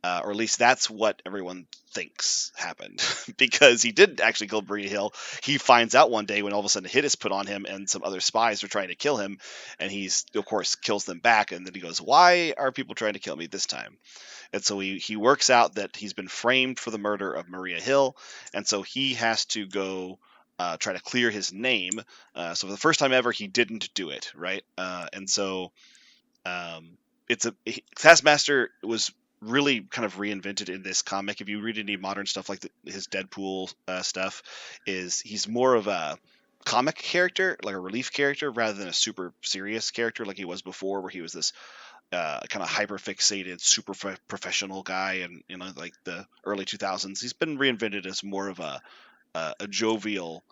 Or at least that's what everyone thinks happened. Because he didn't actually kill Maria Hill. He finds out one day when all of a sudden a hit is put on him and some other spies are trying to kill him. And he's, of course, kills them back. And then he goes, why are people trying to kill me this time? And so he works out that he's been framed for the murder of Maria Hill. And so he has to go try to clear his name. So for the first time ever, he didn't do it, right? And so Taskmaster was really kind of reinvented in this comic. If you read any modern stuff like his Deadpool stuff, he's more of a comic character, like a relief character, rather than a super serious character like he was before, where he was this kind of hyper fixated, super professional guy, and like the early 2000s. He's been reinvented as more of a jovial,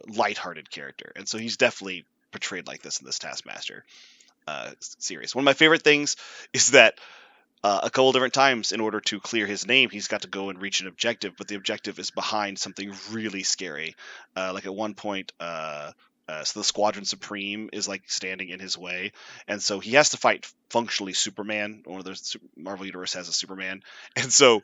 lighthearted character, and so he's definitely portrayed like this in this Taskmaster series. One of my favorite things is that a couple different times, in order to clear his name, he's got to go and reach an objective, but the objective is behind something really scary. Like at one point, so the Squadron Supreme is like standing in his way, and so he has to fight functionally Superman, or the Marvel Universe has a Superman, and so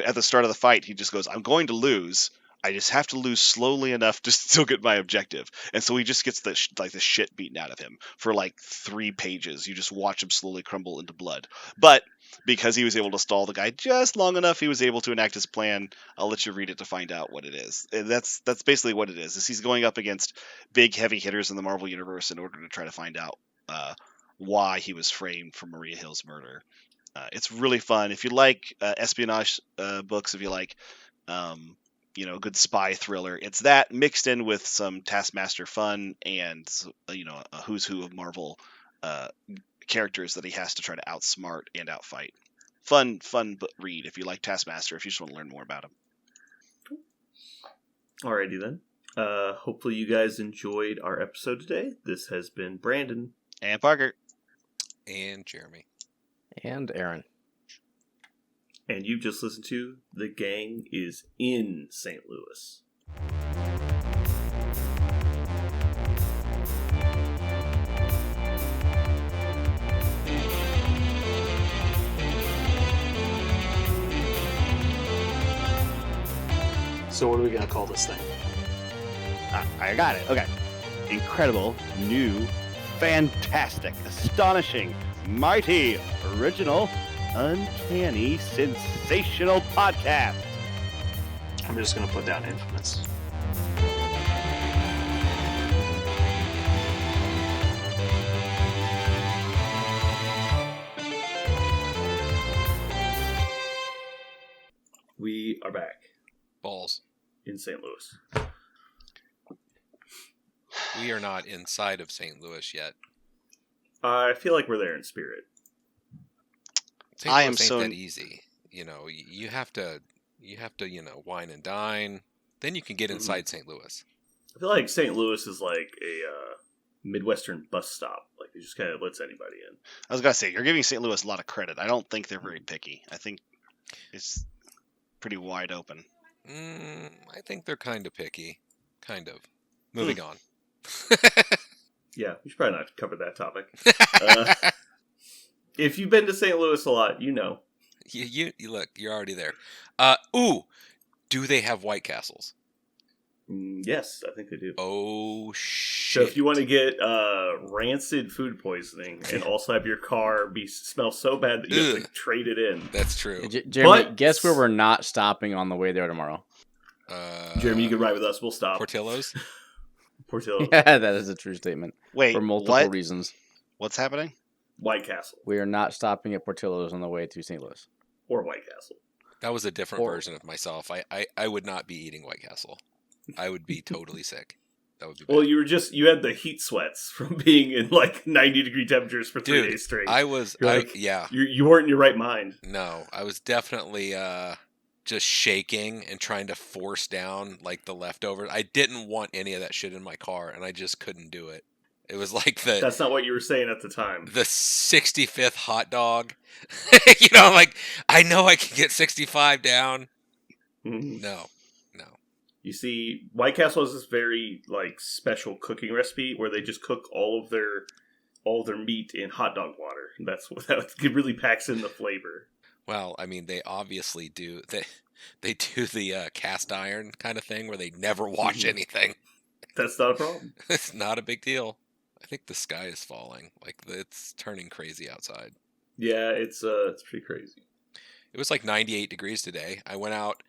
at the start of the fight, he just goes, "I'm going to lose. I just have to lose slowly enough to still get my objective." And so he just gets the shit beaten out of him for like 3 pages. You just watch him slowly crumble into blood. But because he was able to stall the guy just long enough, he was able to enact his plan. I'll let you read it to find out what it is. And that's basically what it is he's going up against big heavy hitters in the Marvel Universe in order to try to find out why he was framed for Maria Hill's murder. It's really fun. If you like espionage books, if you like good spy thriller, it's that mixed in with some Taskmaster fun and a who's who of Marvel characters that he has to try to outsmart and outfight. Fun read if you like Taskmaster, if you just want to learn more about him. Alrighty then. Hopefully you guys enjoyed our episode today. This has been Brandon And Parker. And Jeremy. And Aaron. And you've just listened to The Gang is in St. Louis. So what are we going to call this thing? I got it. Okay. Incredible, new, fantastic, astonishing, mighty, original, uncanny, sensational podcast. I'm just going to put down infamous. We are back Balls. in St. Louis. We are not inside of St. Louis yet. I feel like we're there in spirit. St. I Louis am ain't so that easy. You have to, wine and dine. Then you can get inside St. Louis. I feel like St. Louis is like a Midwestern bus stop. Like, it just kind of lets anybody in. I was gonna say you're giving St. Louis a lot of credit. I don't think they're very picky. I think it's pretty wide open. I think they're kind of picky. Kind of. Moving on. Yeah, we should probably not cover that topic. If you've been to St. Louis a lot, you know. You look, you're already there. Do they have White Castles? Yes, I think they do. Oh, So shit. if you want to get rancid food poisoning and also have your car smell so bad that you have to trade it in. That's true. Jeremy, guess where we're not stopping on the way there tomorrow? Jeremy, you can ride with us. We'll stop. Portillo's? Portillo. Yeah, that is a true statement. Wait, For multiple reasons. What's happening? White Castle. We are not stopping at Portillo's on the way to St. Louis. Or White Castle. That was a different version of myself. I would not be eating White Castle. I would be totally sick. That would be bad. Well, you had the heat sweats from being in like 90-degree temperatures for 3 days straight. Yeah. You weren't in your right mind. No, I was definitely just shaking and trying to force down like the leftovers. I didn't want any of that shit in my car, and I just couldn't do it. It was like That's not what you were saying at the time. The 65th hot dog. Like, I know I can get 65 down. Mm-hmm. No. You see, White Castle has this very like special cooking recipe where they just cook all of their meat in hot dog water. That's what it really packs in the flavor. Well, I mean, they obviously do. They do the cast iron kind of thing where they never wash anything. That's not a problem. It's not a big deal. I think the sky is falling. Like, it's turning crazy outside. Yeah, it's pretty crazy. It was like 98 degrees today. I went out.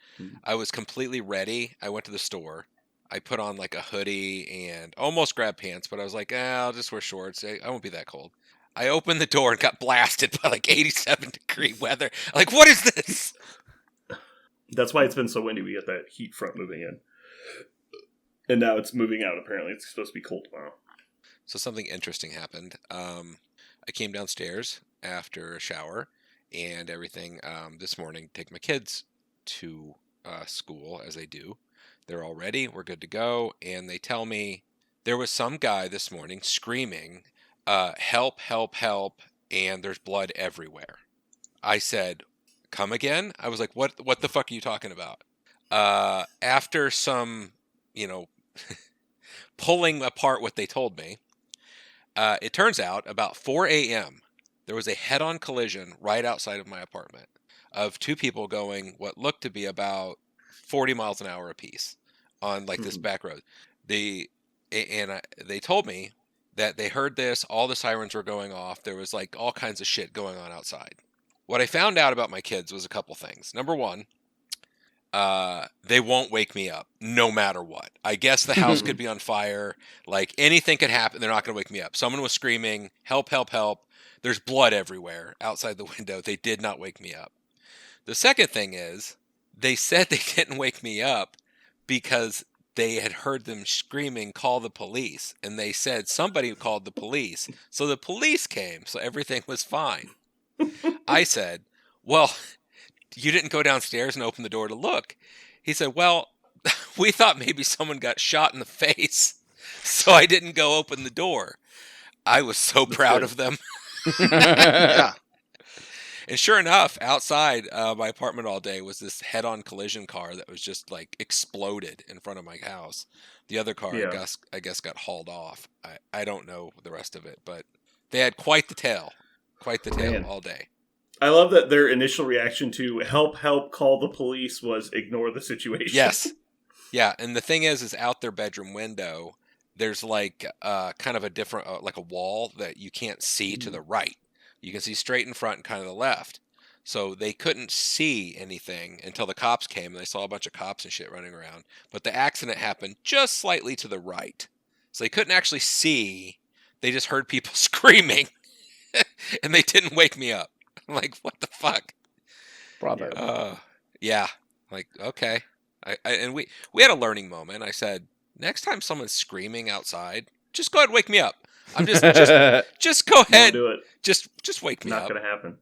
I was completely ready. I went to the store. I put on like a hoodie and almost grabbed pants, but I was like, I'll just wear shorts. I won't be that cold. I opened the door and got blasted by like 87-degree weather. Like, what is this? That's why it's been so windy. We got that heat front moving in. And now it's moving out, apparently. It's supposed to be cold tomorrow. So something interesting happened. I came downstairs after a shower and everything this morning to take my kids to school, as they do. They're all ready. We're good to go. And they tell me there was some guy this morning screaming, help, help, help, and there's blood everywhere. I said, come again? I was like, what the fuck are you talking about? After some, pulling apart what they told me, it turns out about 4 a.m., there was a head-on collision right outside of my apartment of two people going what looked to be about 40 miles an hour apiece on like this back road. They told me that they heard this, all the sirens were going off. There was like all kinds of shit going on outside. What I found out about my kids was a couple things. Number one, they won't wake me up no matter what. I guess the house could be on fire. Like anything could happen. They're not going to wake me up. Someone was screaming, help, help, help. There's blood everywhere outside the window. They did not wake me up. The second thing is they said they didn't wake me up because they had heard them screaming, call the police. And they said somebody called the police. So the police came. So everything was fine. I said, well, you didn't go downstairs and open the door to look. He said, well, we thought maybe someone got shot in the face. So I didn't go open the door. I was so proud of them. Yeah. And sure enough, outside my apartment all day was this head-on collision car that was just like exploded in front of my house. The other car, I guess, got hauled off. I don't know the rest of it, but they had quite the tale all day. I love that their initial reaction to help, call the police was ignore the situation. Yes. Yeah, and the thing is out their bedroom window, there's like kind of a different, like a wall that you can't see to the right. You can see straight in front and kind of the left. So they couldn't see anything until the cops came, and they saw a bunch of cops and shit running around. But the accident happened just slightly to the right. So they couldn't actually see. They just heard people screaming, and they didn't wake me up. I'm like, what the fuck? Bravo. Yeah. Like, okay. And we had a learning moment. I said, next time someone's screaming outside, just go ahead and wake me up. I'm just go Won't ahead. do it. Just wake me Not up. gonna happen.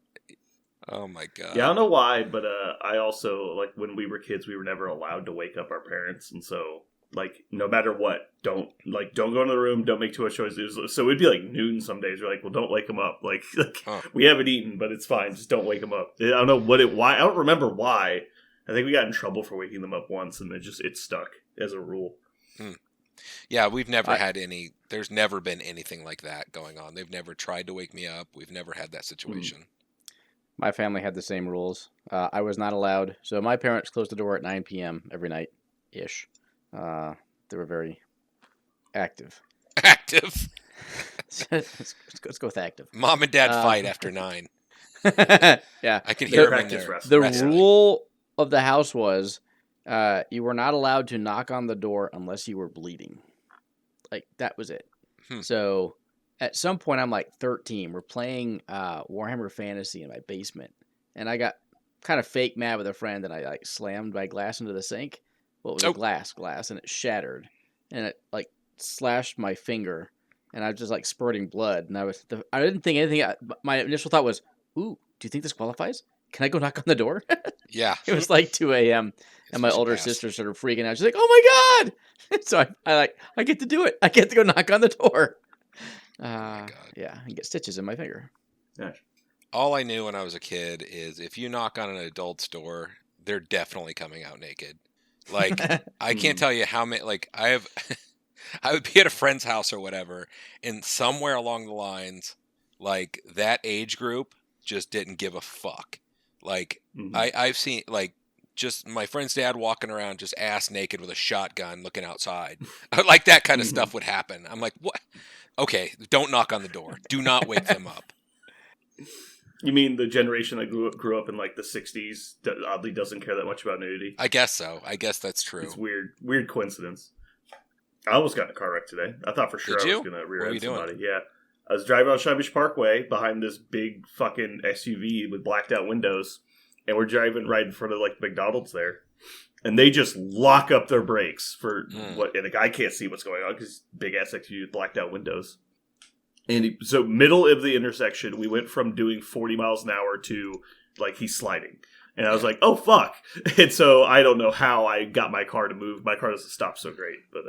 Oh my god. Yeah, I don't know why, but I also, like, when we were kids, we were never allowed to wake up our parents, and so, like, no matter what, don't go into the room, don't make too much noise. So it'd be like noon some days. We're like, well, don't wake them up. Like we haven't eaten, but it's fine. Just don't wake them up. I don't know why. I don't remember why. I think we got in trouble for waking them up once, and it stuck as a rule. Yeah, we've never had any. There's never been anything like that going on. They've never tried to wake me up. We've never had that situation. My family had the same rules. I was not allowed. So my parents closed the door at 9 p.m. every night, ish. They were very active. Active. Let's go with active. Mom and Dad fight after 9. Yeah, I can hear them in there. The rule of the house was you were not allowed to knock on the door unless you were bleeding. Like, that was it. So at some point, I'm like 13. We're playing Warhammer Fantasy in my basement. And I got kind of fake mad with a friend, and I like slammed my glass into the sink. Well, it was a glass, and it shattered. And it like slashed my finger. And I was just like spurting blood. And I didn't think anything. My initial thought was, ooh, do you think this qualifies? Can I go knock on the door? Yeah. It was like 2 a.m. And my older sister started freaking out. She's like, oh my God. So I get to do it. I get to go knock on the door. Oh my God. Yeah, and get stitches in my finger. Gosh. All I knew when I was a kid is if you knock on an adult's door, they're definitely coming out naked. Like, I can't tell you how many, like, I would be at a friend's house or whatever, and somewhere along the lines, like, that age group just didn't give a fuck. Like, I've seen, like, just my friend's dad walking around just ass naked with a shotgun looking outside. Like, that kind of stuff would happen. I'm like, what? Okay, don't knock on the door. Do not wake them up. You mean the generation that grew up in like the 60s that oddly doesn't care that much about nudity? I guess so. I guess that's true. It's weird coincidence. I almost got in a car wreck today. I thought for sure I was going to rear-end somebody. Yeah. I was driving on Scheibisch Parkway behind this big fucking SUV with blacked out windows, and we're driving right in front of like McDonald's there. And they just lock up their brakes for what, and I can't see what's going on because big ass SUV with blacked out windows. And so middle of the intersection, we went from doing 40 miles an hour to like he's sliding. And I was like, oh, fuck. And so I don't know how I got my car to move. My car doesn't stop so great. But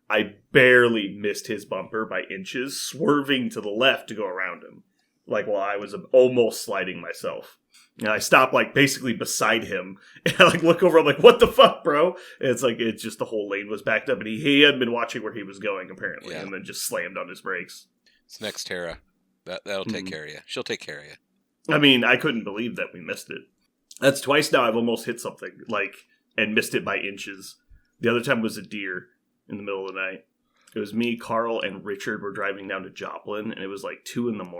I barely missed his bumper by inches, swerving to the left to go around him. Like while I was almost sliding myself. And I stopped like basically beside him. And I like look over, I'm like, what the fuck, bro? And it's just the whole lane was backed up. And he hadn't been watching where he was going, apparently. Yeah. And then just slammed on his brakes. It's next Tara. That'll take care of you. She'll take care of you. I mean, I couldn't believe that we missed it. That's twice now I've almost hit something, like, and missed it by inches. The other time was a deer in the middle of the night. It was me, Carl, and Richard were driving down to Joplin, and it was like 2 a.m.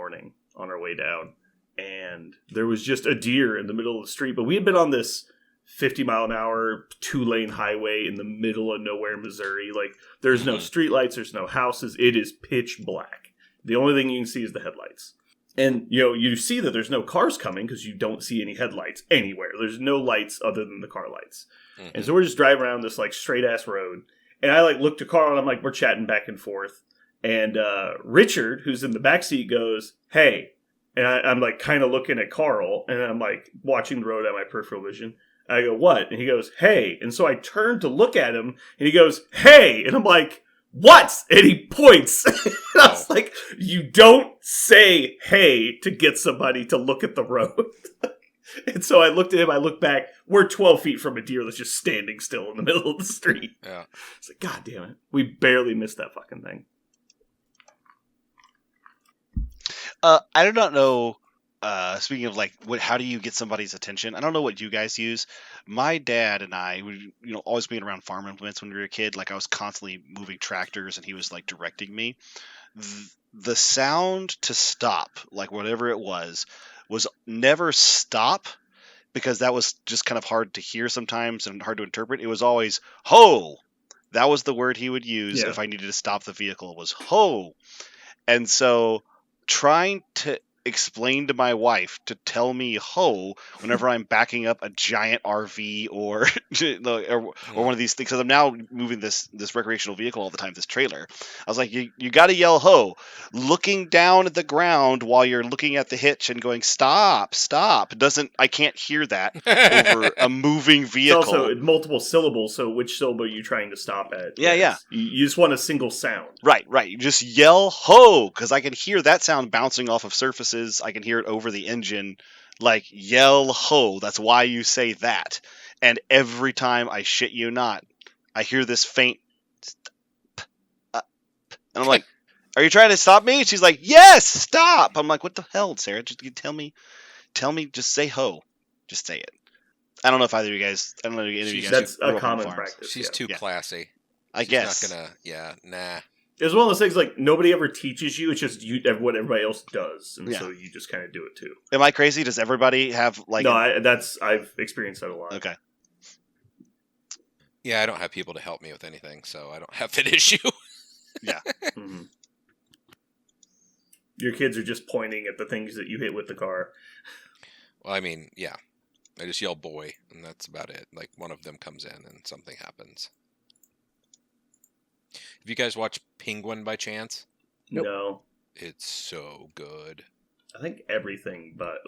on our way down. And there was just a deer in the middle of the street, but we had been on this 50-mile-an-hour, 2-lane highway in the middle of nowhere, Missouri. Like, there's no streetlights, there's no houses. It is pitch black. The only thing you can see is the headlights. And, you know, you see that there's no cars coming because you don't see any headlights anywhere. There's no lights other than the car lights. And so we're just driving around this, like, straight-ass road. And I, like, look to Carl, and I'm like, we're chatting back and forth. And Richard, who's in the backseat, goes, hey. And I'm, like, kind of looking at Carl, and I'm, like, watching the road at my peripheral vision. I go, what? And he goes, hey. And so I turn to look at him, and he goes, hey. And I'm like, what? And he points. I was like, you don't say hey to get somebody to look at the road. And so I looked at him, I looked back. We're 12 feet from a deer that's just standing still in the middle of the street. Yeah. It's like, God damn it. We barely missed that fucking thing. I do not know. Speaking of like, how do you get somebody's attention? I don't know what you guys use. My dad and I would, always being around farm implements when we were a kid. Like I was constantly moving tractors, and he was like directing me. The sound to stop, like whatever it was never stop, because that was just kind of hard to hear sometimes and hard to interpret. It was always ho. That was the word he would use if I needed to stop the vehicle. Was ho. And so trying to explain to my wife to tell me ho whenever I'm backing up a giant RV or one of these things, because I'm now moving this recreational vehicle all the time, this trailer. I was like, you got to yell ho, looking down at the ground while you're looking at the hitch and going stop. I can't hear that over a moving It's vehicle. also multiple syllables, so which syllable are you trying to stop at? Yeah. You just want a single sound. Right. You just yell ho, because I can hear that sound bouncing off of surfaces. I can hear it over the engine. Like, yell ho. That's why you say that. And every time, I shit you not, I hear this faint and I'm like, are you trying to stop me? And she's like, yes, stop. I'm like, what the hell, Sarah? Just tell me, just say ho. Just say it. I don't know if either of you guys, I don't know if any of you guys That's grew a up on common farms. practice. She's too classy. I She's guess. not gonna. Nah. It's one of those things like nobody ever teaches you. It's just what everybody else does, and so you just kind of do it too. Am I crazy? Does everybody have like? No, I've experienced that a lot. Okay. Yeah, I don't have people to help me with anything, so I don't have that issue. Yeah. Mm-hmm. Your kids are just pointing at the things that you hit with the car. Well, I mean, yeah. I just yell boy, and that's about it. Like, one of them comes in and something happens. Have you guys watched Penguin by chance? Nope. No. It's so good. I think everything, but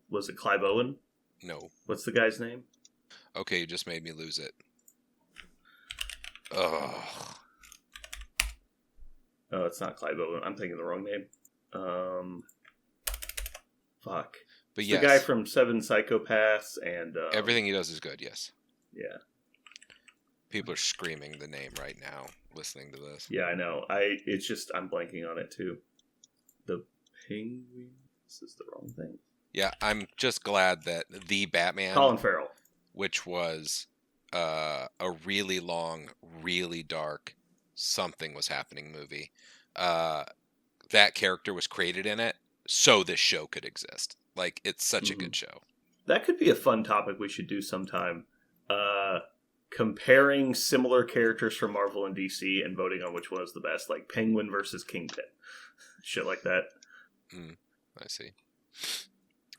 was it Clive Owen? No. What's the guy's name? Okay, you just made me lose it. Ugh. Oh, it's not Clive Owen. I'm thinking the wrong name. Fuck. But It's yes, the guy from Seven Psychopaths and everything he does is good, yes. Yeah. People are screaming the name right now listening to this. Yeah, I know. It's just I'm blanking on it too. The Penguin. This is the wrong thing. Yeah, I'm just glad that the Batman, Colin Farrell. which was a really long, really dark, something was happening movie, that character was created in it so this show could exist. Like, it's such a good show. That could be a fun topic we should do sometime. Comparing similar characters from Marvel and DC and voting on which one is the best, like Penguin versus Kingpin. Shit like that. I see.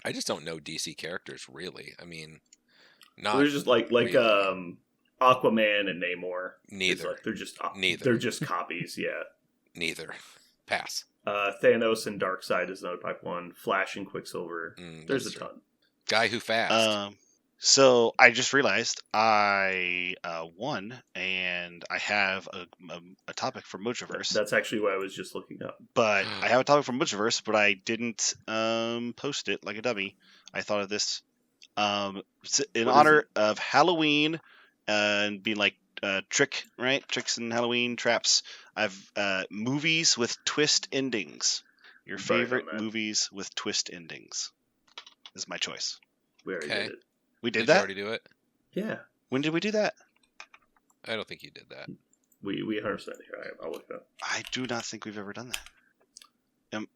I just don't know DC characters, really. I mean, not So there's just like really. Aquaman and Namor. Neither. Like, Neither. They're just copies, yeah. Neither. Pass. Thanos and Darkseid is another type one. Flash and Quicksilver. There's a That's true. ton. Guy Who Fast. So I just realized I won, and I have a topic from Mojoverse. That's actually what I was just looking up. But I have a topic from Mojoverse, but I didn't post it like a dummy. I thought of this in honor of Halloween and being like tricks and Halloween traps. I've movies with twist endings. Your Right on favorite that. movies with twist endings is my choice. We already Okay. did it. We did you that? already do it? Yeah. When did we do that? I don't think you did that. We 100% here. I'll look it up. I do not think we've ever done that. I'm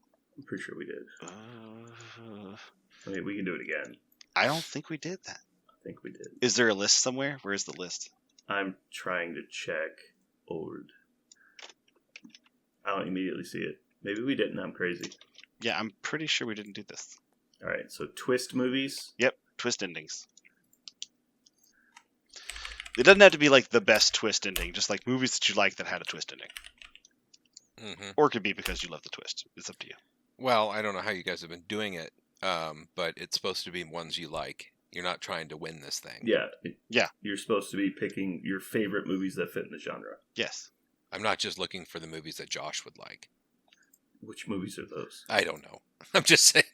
pretty sure we did. I mean, we can do it again. I don't think we did that. I think we did. Is there a list somewhere? Where's the list? I'm trying to check old. I don't immediately see it. Maybe we didn't. I'm crazy. Yeah, I'm pretty sure we didn't do this. All right. So twist movies. Yep, twist endings. It doesn't have to be like the best twist ending, just like movies that you like that had a twist ending. Or it could be because you love the twist. It's up to you. Well, I don't know how you guys have been doing it, but it's supposed to be ones you like. You're not trying to win this thing. Yeah. Yeah. You're supposed to be picking your favorite movies that fit in the genre. Yes. I'm not just looking for the movies that Josh would like. Which movies are those? I don't know. I'm just saying.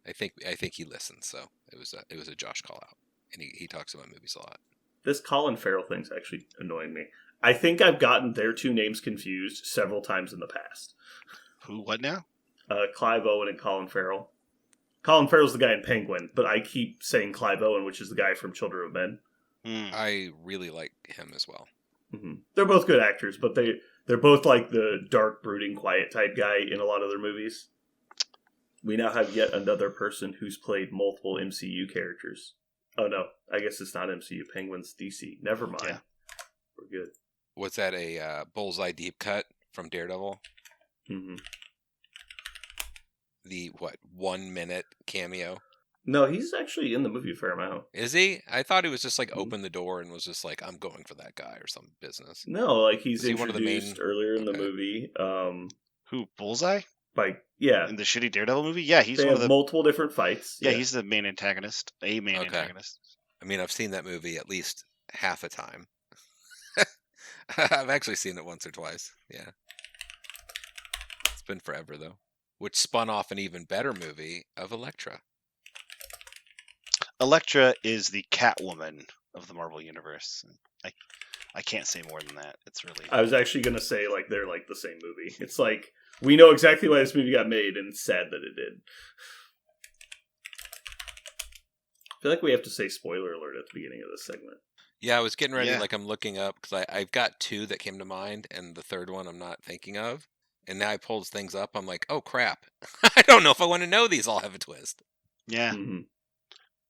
I think he listens, so it was a Josh call out, and he talks about movies a lot. This Colin Farrell thing's actually annoying me. I think I've gotten their two names confused several times in the past. Who? What now? Clive Owen and Colin Farrell. Colin Farrell's the guy in Penguin, but I keep saying Clive Owen, which is the guy from Children of Men. I really like him as well. Mm-hmm. They're both good actors, but they're both like the dark, brooding, quiet type guy in a lot of their movies. We now have yet another person who's played multiple MCU characters. Oh no, I guess it's not MCU. Penguin's DC. Never mind. Yeah. We're good. Was that a Bullseye deep cut from Daredevil? Mm-hmm. the 1 minute cameo? No, he's actually in the movie a fair amount. Is he? I thought he was just like Mhm. opened the door and was just like, I'm going for that guy or some business. No, like he's Is he one of the main- introduced earlier in the Okay. movie. Who, Bullseye? Yeah, In the shitty Daredevil movie? Yeah, he's they one of have the... multiple different fights. Yeah, he's the main antagonist. A main Okay. antagonist. I mean, I've seen that movie at least half a time. I've actually seen it once or twice. Yeah. It's been forever, though. Which spun off an even better movie of Elektra. Elektra is the Catwoman of the Marvel Universe. I can't say more than that. It's really... I was actually gonna say like they're like the same movie. It's like we know exactly why this movie got made, and it's sad that it did. I feel like we have to say spoiler alert at the beginning of this segment. Yeah, I was getting ready, Yeah. like I'm looking up, because I've got two that came to mind, and the third one I'm not thinking of. And now I pulled things up, I'm like, oh crap. I don't know if I want to know these all have a twist. Yeah. Mhm.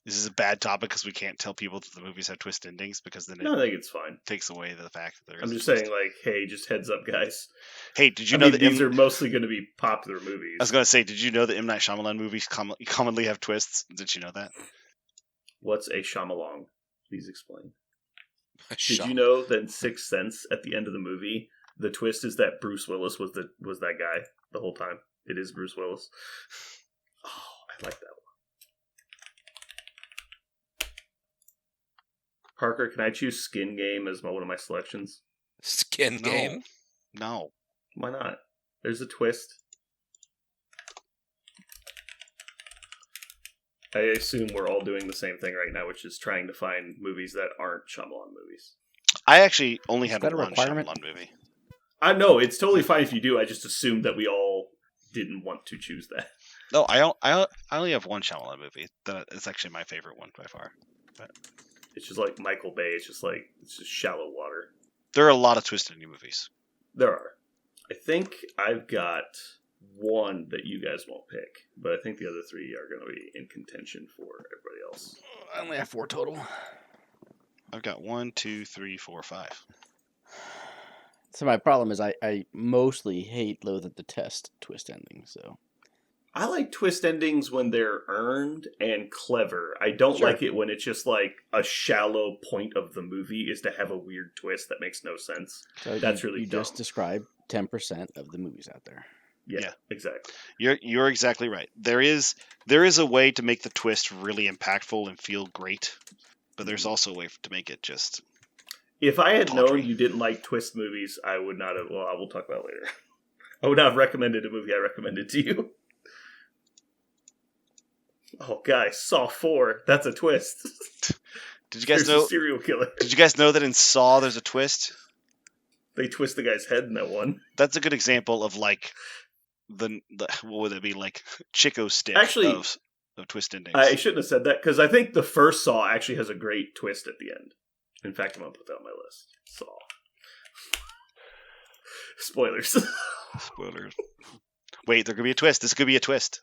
This is a bad topic because we can't tell people that the movies have twist endings because then it No, I think it's fine. takes away the fact that there is I'm a just twist. saying, like, hey, just heads up, guys. Hey, did you I know mean, that these are mostly going to be popular movies. I was going to say, did you know that M. Night Shyamalan movies commonly have twists? Did you know that? What's a Shyamalan? Please explain. Did Shut you know that in Sixth Sense, at the end of the movie, the twist is that Bruce Willis was that guy the whole time? It is Bruce Willis. Oh, I like that one. Parker, can I choose Skin Game as one of my selections? Skin No. game. No. Why not? There's a twist. I assume we're all doing the same thing right now, which is trying to find movies that aren't Shyamalan movies. I actually only Is had that a one requirement? Shyamalan movie. I know it's totally fine if you do. I just assumed that we all didn't want to choose that. No, I only have one Shyamalan movie. It's actually my favorite one by far. It's just like Michael Bay. It's just shallow water. There are a lot of twist ending movies. There are. I think I've got one that you guys won't pick, but I think the other three are going to be in contention for everybody else. I only have 4 total. I've got 1, 2, 3, 4, 5. So my problem is I mostly hate, loathe, and detest twist endings. So I like twist endings when they're earned and clever. I don't Sure. like it when it's just like a shallow point of the movie is to have a weird twist that makes no sense. That's really you dumb. just described 10% of the movies out there. Yeah, exactly. You're exactly right. There is a way to make the twist really impactful and feel great, but there's also a way to make it just... If I had Tawdry. known you didn't like twist movies, I would not have. Well, I will talk about it later. I would not have recommended a movie I recommended to you. Oh, guys, Saw 4. That's a twist. Did you guys There's know? a serial killer. Did you guys know that in Saw there's a twist? They twist the guy's head in that one. That's a good example of like the what would it be, like Chico stick Actually, of twist endings. I shouldn't have said that, because I think the first Saw actually has a great twist at the end. In fact, I'm going to put that on my list. Saw. Spoilers. Spoilers. Wait, there could be a twist. This could be a twist.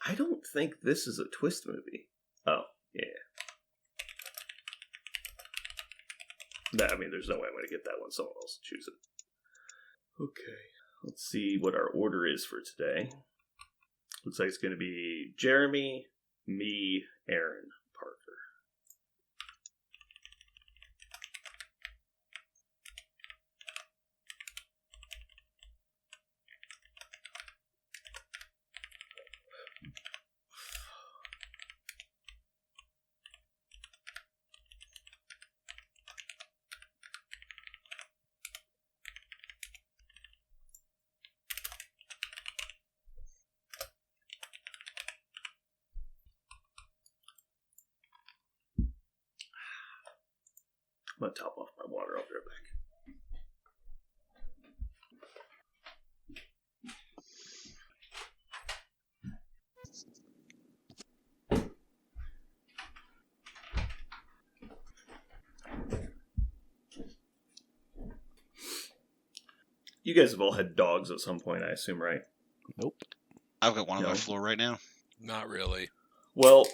I don't think this is a twist movie. Oh, yeah. I mean, there's no way I'm going to get that one. Someone else will choose it. Okay. Let's see what our order is for today. Looks like it's going to be Jeremy, me, Aaron, Parker. I'm going to top off my water. I'll be right back. You guys have all had dogs at some point, I assume, right? Nope. I've got one on No. my floor right now. Not really. Well,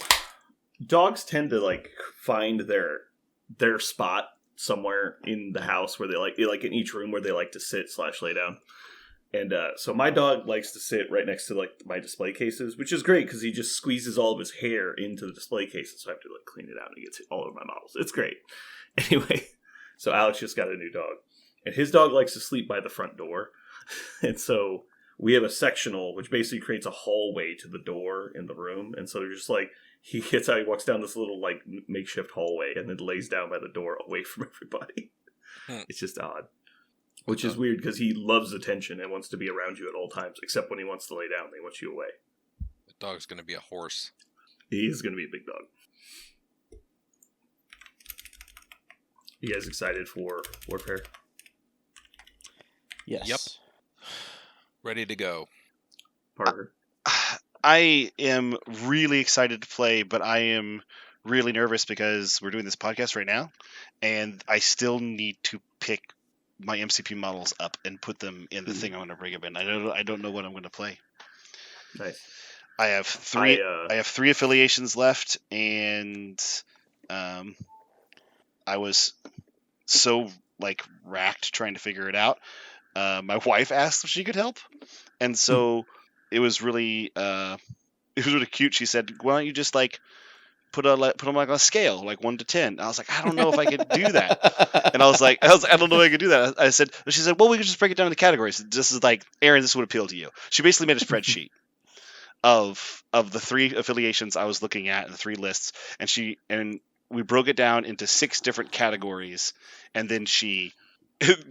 dogs tend to like find their spot somewhere in the house where they like in each room where they like to sit / lay down. And so my dog likes to sit right next to like my display cases, which is great because he just squeezes all of his hair into the display cases, so I have to like clean it out and he gets all over my models. It's great. Anyway, so Alex just got a new dog, and his dog likes to sleep by the front door, and so we have a sectional which basically creates a hallway to the door in the room, and so they're just like he gets out, he walks down this little like makeshift hallway, and then lays down by the door away from everybody. It's just odd. Which is weird because he loves attention and wants to be around you at all times, except when he wants to lay down, he wants you away. The dog's going to be a horse. He is going to be a big dog. You guys excited for Warfare? Yes. Yep. Ready to go. Parker? I am really excited to play, but I am really nervous because we're doing this podcast right now, and I still need to pick my MCP models up and put them in the thing I'm going to bring them in. I don't know what I'm going to play. Nice. I have three. I have 3 affiliations left, and I was so like racked trying to figure it out. My wife asked if she could help, and so it was really cute. She said, "Why don't you just like put them like on a scale, like 1 to 10?" And I was like, "I don't know if I could do that." And I was like, "I don't know if I could do that." I said, she said, "Well, we could just break it down into categories. This is like, Aaron, this would appeal to you." She basically made a spreadsheet of the 3 affiliations I was looking at and the 3 lists, and we broke it down into 6 different categories, and then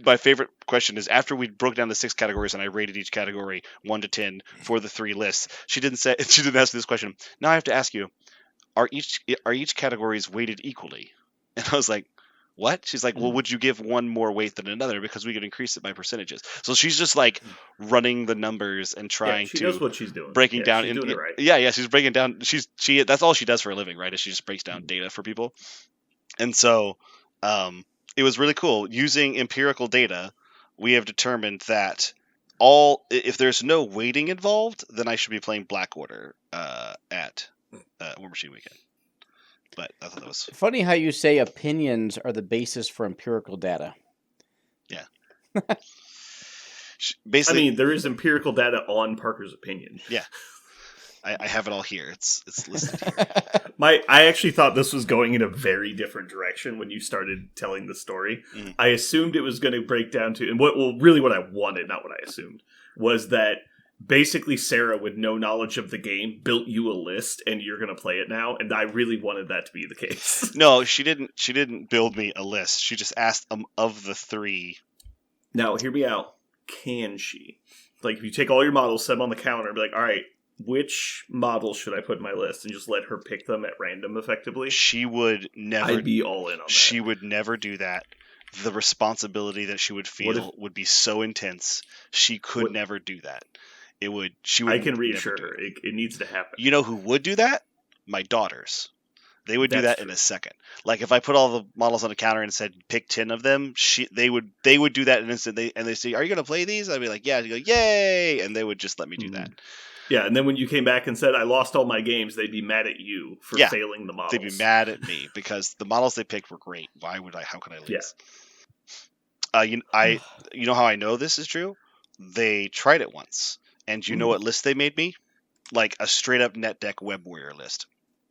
my favorite question is, after we broke down the 6 categories and I rated each category 1 to 10 for the 3 lists, she didn't ask me this question. Now I have to ask you, are each categories weighted equally? And I was like, what? She's like, well, would you give one more weight than another, because we could increase it by percentages? So she's just like running the numbers and trying she to knows what she's doing. breaking down. She's doing it right. Yeah, she's breaking down. She that's all she does for a living, right? Is she just breaks down data for people. And so it was really cool. Using empirical data, we have determined that if there's no weighting involved, then I should be playing Black Order at War Machine Weekend. But I thought that was funny how you say opinions are the basis for empirical data. Yeah. Basically, I mean, there is empirical data on Parker's opinion. Yeah. I have it all here. It's listed here. I actually thought this was going in a very different direction when you started telling the story. Mm-hmm. I assumed it was going to break down to, and what I wanted, not what I assumed, was that basically Sarah, with no knowledge of the game, built you a list and you're going to play it now. And I really wanted that to be the case. No, she didn't build me a list. She just asked of the 3. Now, hear me out. Can she? Like, if you take all your models, set them on the counter, and be like, all right, which model should I put in my list, and just let her pick them at random effectively? She would never. I'd be all in on that. She would never do that. The responsibility that she would feel would be so intense. She could never do that. I can reassure her. It needs to happen. You know who would do that? My daughters. They would do that in a second. Like, if I put all the models on a counter and said pick 10 of them, they would do that in an instant. And they say, "Are you going to play these?" I'd be like, "Yeah." I'd go, "Yay!" And they would just let me do that. Yeah, and then when you came back and said, "I lost all my games," they'd be mad at you for failing the models. They'd be mad at me because the models they picked were great. How could I lose? Yeah. You know how I know this is true? They tried it once. And you know what list they made me? Like a straight up NetDeck Web Warrior list.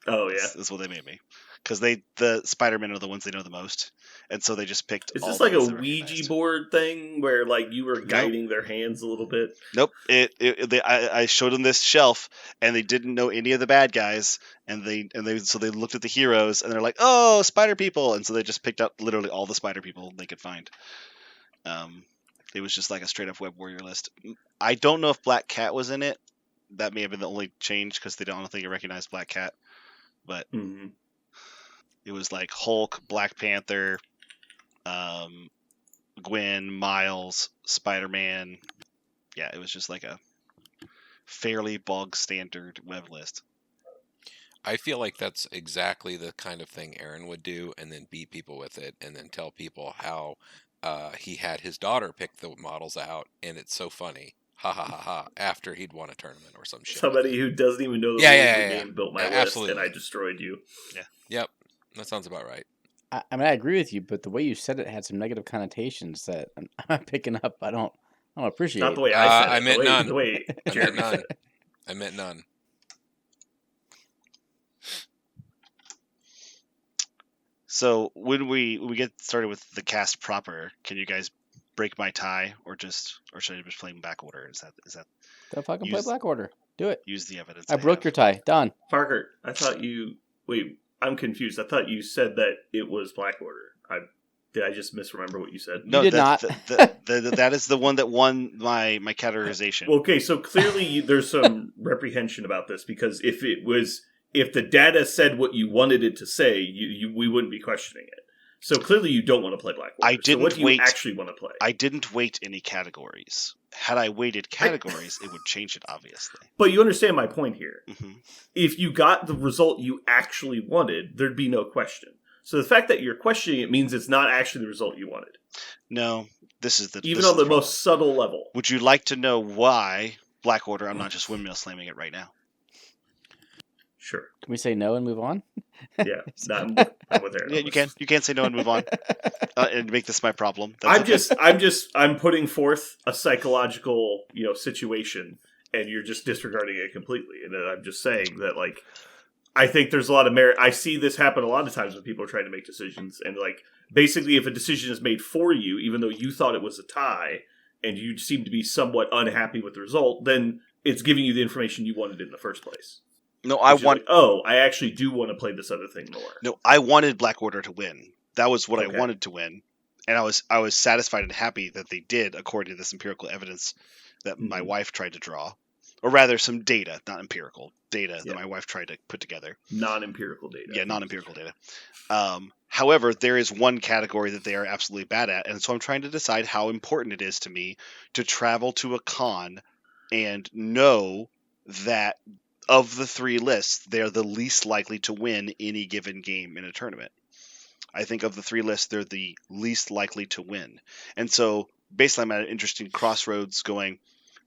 Oh, yeah. That's what they made me. Because the Spider-Men are the ones they know the most. And so they just picked. Is this like a Ouija board thing where like you were guiding their hands a little bit? Nope. I showed them this shelf and they didn't know any of the bad guys. So they looked at the heroes and they're like, "Oh, spider people." And so they just picked up literally all the spider people they could find. It was just like a straight up Web Warrior list. I don't know if Black Cat was in it. That may have been the only change because they don't think it recognized Black Cat. But it was like Hulk, Black Panther, Gwen, Miles, Spider-Man. Yeah, it was just like a fairly bog standard web list. I feel like that's exactly the kind of thing Aaron would do, and then beat people with it, and then tell people how he had his daughter pick the models out, and it's so funny. Ha ha ha ha! After he'd won a tournament or some shit. Somebody who doesn't even know the rules of the game built my list, and I destroyed you. Yeah. Yep. That sounds about right. I mean, I agree with you, but the way you said it had some negative connotations that I'm not picking up. I don't I appreciate Not it. the way I said it. I meant none. The way I meant Jeremy none. said it. I meant none. So when we get started with the cast proper, can you guys break my tie, or should I just play back order? Is that Don't fucking play use- Black Order. Do it. use the evidence? I broke your tie. Done. Parker, I thought you... Wait, I'm confused. I thought you said that it was Black Order. Did I just misremember what you said? No, did not. That is the one that won my categorization. Well, okay, so clearly there's some reprehension about this, because if the data said what you wanted it to say, we wouldn't be questioning it. So clearly you don't want to play Black Order. I didn't so what do you wait- actually want to play? I didn't weight any categories. Had I weighted categories, it would change it, obviously. But you understand my point here. hmm If you got the result you actually wanted, there'd be no question. So the fact that you're questioning it means it's not actually the result you wanted. No, this is the Even this on is the most subtle level. Would you like to know why Black Order? I'm not just windmill slamming it right now. Sure. Can we say no and move on? Yeah. I'm with Aaron. Yeah, on you this. can. You can say no and move on and make this my problem. That's I'm putting forth a psychological, situation, and you're just disregarding it completely. And I'm just saying that, like, I think there's a lot of merit. I see this happen a lot of times when people are trying to make decisions, and like, basically, if a decision is made for you, even though you thought it was a tie, and you seem to be somewhat unhappy with the result, then it's giving you the information you wanted in the first place. No, I actually do want to play this other thing more. No, I wanted Black Order to win. That was what Okay. I wanted to win, and I was satisfied and happy that they did, according to this empirical evidence that my wife tried to draw, or rather, some data, not empirical data that my wife tried to put together. Non-empirical data. Yeah, non-empirical data. However, there is one category that they are absolutely bad at, and so I'm trying to decide how important it is to me to travel to a con and know that of the three lists, they're the least likely to win any given game in a tournament. I think of the three lists, they're the least likely to win. And so basically I'm at an interesting crossroads going,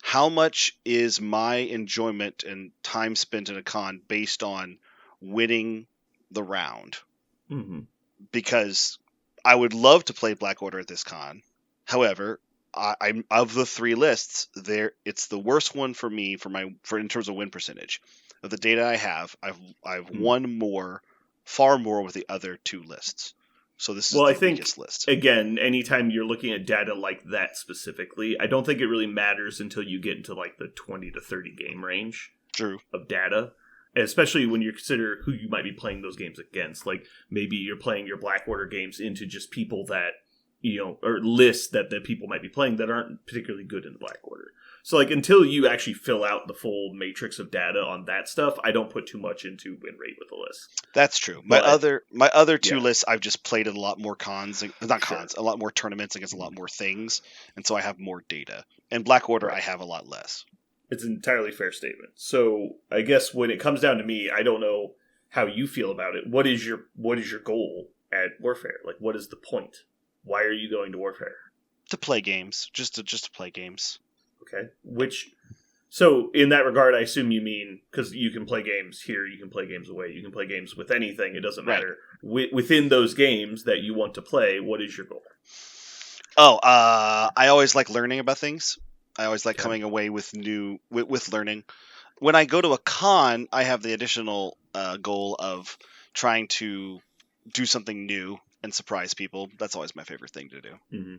how much is my enjoyment and time spent in a con based on winning the round? Mm-hmm. Because I would love to play Black Order at this con. However, I'm of the three lists, it's the worst one for me for in terms of win percentage. Of the data I have, I've won far more with the other two lists. So this is the weakest list. Again, anytime you're looking at data like that specifically, I don't think it really matters until you get into like the 20 to 30 game range. True. Of data. Especially when you consider who you might be playing those games against. Like, maybe you're playing your Black Order games into just people that, or lists that people might be playing that aren't particularly good in the Black Order. So, like, until you actually fill out the full matrix of data on that stuff, I don't put too much into win rate with the list. That's true. My other two lists, I've just played a lot more a lot more tournaments against a lot more things, and so I have more data. And Black Order, I have a lot less. It's an entirely fair statement. So, I guess when it comes down to me, I don't know how you feel about it. What is your goal at Warfare? Like, what is the point? Why are you going to Warfare? To play games, just to play games. Okay. So in that regard, I assume you mean, because you can play games here, you can play games away, you can play games with anything. It doesn't matter. Within those games that you want to play, what is your goal? I always like learning about things. I always like coming away with with learning. When I go to a con, I have the additional goal of trying to do something new and surprise people. That's always my favorite thing to do. Mm-hmm.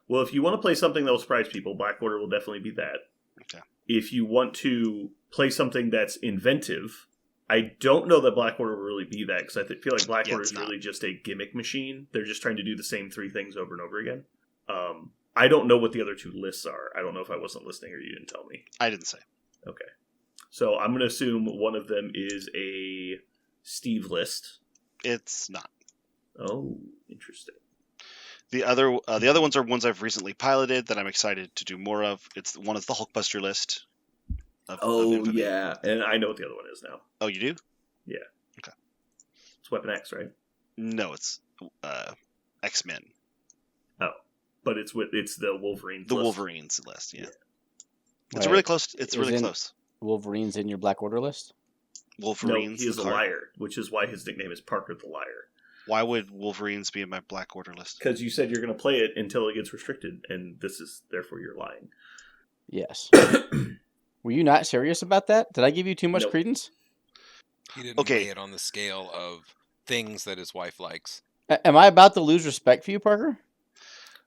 Well, if you want to play something that will surprise people, Black Order will definitely be that. Okay. If you want to play something that's inventive, I don't know that Black Order will really be that, because I feel like Black Order is really just a gimmick machine. They're just trying to do the same three things over and over again. I don't know what the other two lists are. I don't know if I wasn't listening or you didn't tell me. I didn't say. Okay. So I'm going to assume one of them is a Steve list. It's not. Oh, interesting. The other ones are ones I've recently piloted that I'm excited to do more of. One is the Hulkbuster list. Of Infamy. Yeah. And I know what the other one is now. Oh, you do? Yeah. Okay. It's Weapon X, right? No, it's X-Men. Oh. But it's the Wolverines list. Wolverines list, yeah. Right. It's really close. It's really close. Wolverine's in your Black Order list? Wolverines. No, he is a liar, which is why his nickname is Parker the Liar. Why would Wolverines be in my Black Order list? Because you said you're going to play it until it gets restricted, and this is therefore you're lying. Yes. Were you not serious about that? Did I give you too much Nope. credence? He didn't Okay. weigh it on the scale of things that his wife likes. Am I about to lose respect for you, Parker?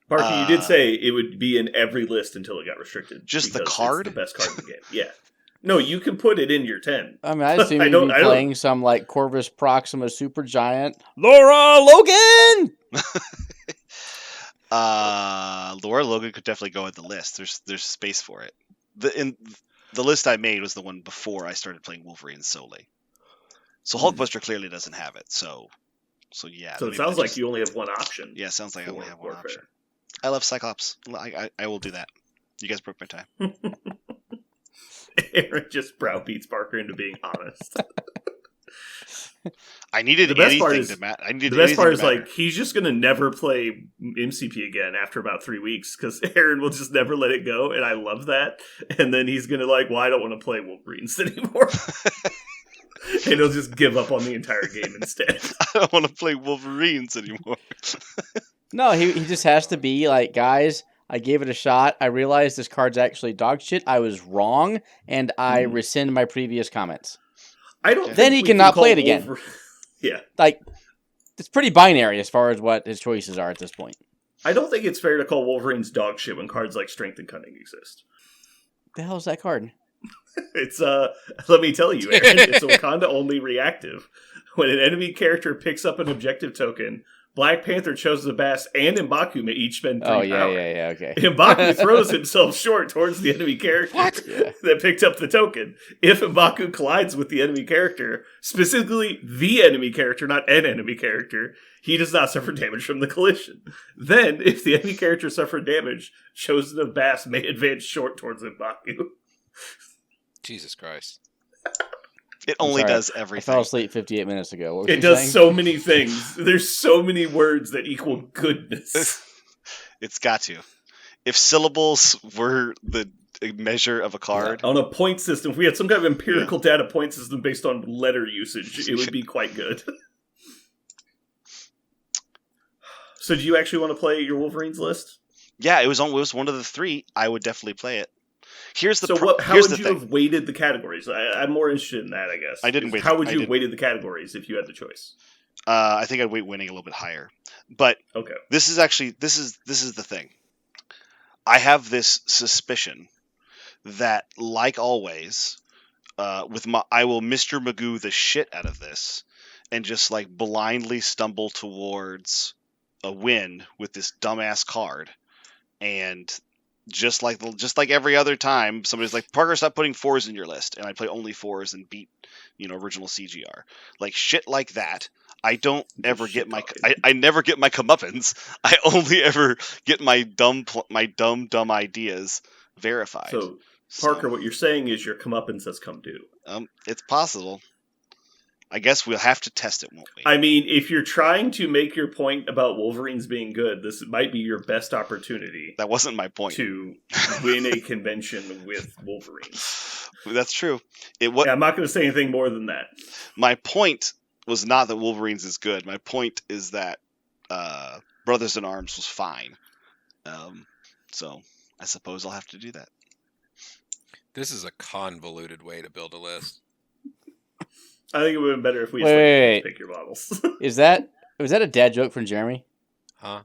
Parker, you did say it would be in every list until it got restricted. Just the because card? It's the best card in the game. Yeah. No, you can put it in your 10. I mean, I assume I you'd don't- be I don't- playing some like Corvus Proxima Supergiant Laura Logan. Laura Logan could definitely go in the list. There's space for it. The list I made was the one before I started playing Wolverines solely. So Hulkbuster clearly doesn't have it. So yeah. So it maybe sounds I like just- you only have one option. Yeah, it sounds like I only for have one Warfare. option. I love Cyclops. I will do that. You guys broke my time. Aaron just browbeats Parker into being honest. I needed The best anything part is- to matter. I needed The best anything part to is, matter. like, he's just going to never play MCP again after about 3 weeks, because Aaron will just never let it go, and I love that. And then he's going to, like, well, I don't want to play Wolverines anymore. And he'll just give up on the entire game instead. I don't want to play Wolverines anymore. No, he just has to be like, guys, I gave it a shot. I realized this card's actually dog shit. I was wrong, and I rescind my previous comments. I don't. Then think he we cannot can call play it again. Yeah, Like, it's pretty binary as far as what his choices are at this point. I don't think it's fair to call Wolverines dog shit when cards like Strength and Cunning exist. The hell is that card? It's let me tell you, Aaron, it's Wakanda only reactive. When an enemy character picks up an objective token, Black Panther, Chosen of Bass, and M'Baku may each spend 3 Oh, power. yeah, okay. M'Baku throws himself short towards the enemy character Yeah. that picked up the token. If M'Baku collides with the enemy character, specifically the enemy character, not an enemy character, he does not suffer damage from the collision. Then, if the enemy character suffered damage, Chosen of Bass may advance short towards M'Baku. Jesus Christ. It I'm only sorry, does I everything. fell asleep 58 minutes ago. What was It you does saying? so many things. There's so many words that equal goodness. It's got to. If syllables were the measure of a card, On a point system, if we had some kind of empirical data point system based on letter usage, it would be quite good. So do you actually want to play your Wolverines list? yeah, it was one of the 3. I would definitely play it. Here's the How here's would the you thing. have weighted the categories? I'm more interested in that, I guess. I didn't weight How them. would I you have didn't. weighted the categories if you had the choice? I think I'd weight winning a little bit higher. But Okay. this is the thing. I have this suspicion that, like always, I will Mr. Magoo the shit out of this, and just like blindly stumble towards a win with this dumbass card, and just like every other time, somebody's like, Parker, stop putting 4s in your list, and I play only 4s and beat original CGR, like shit like that. I don't ever get my I never get my comeuppance. I only ever get my dumb ideas verified. So, Parker, what you're saying is your comeuppance has come due. It's possible. I guess we'll have to test it, won't we? I mean, if you're trying to make your point about Wolverines being good, this might be your best opportunity That wasn't my point. to win a convention with Wolverines. That's true. Yeah, I'm not going to say anything more than that. My point was not that Wolverines is good. My point is that Brothers in Arms was fine. So I suppose I'll have to do that. This is a convoluted way to build a list. I think it would have been better if we just Wait. pick your models. Was that a dad joke from Jeremy? Huh?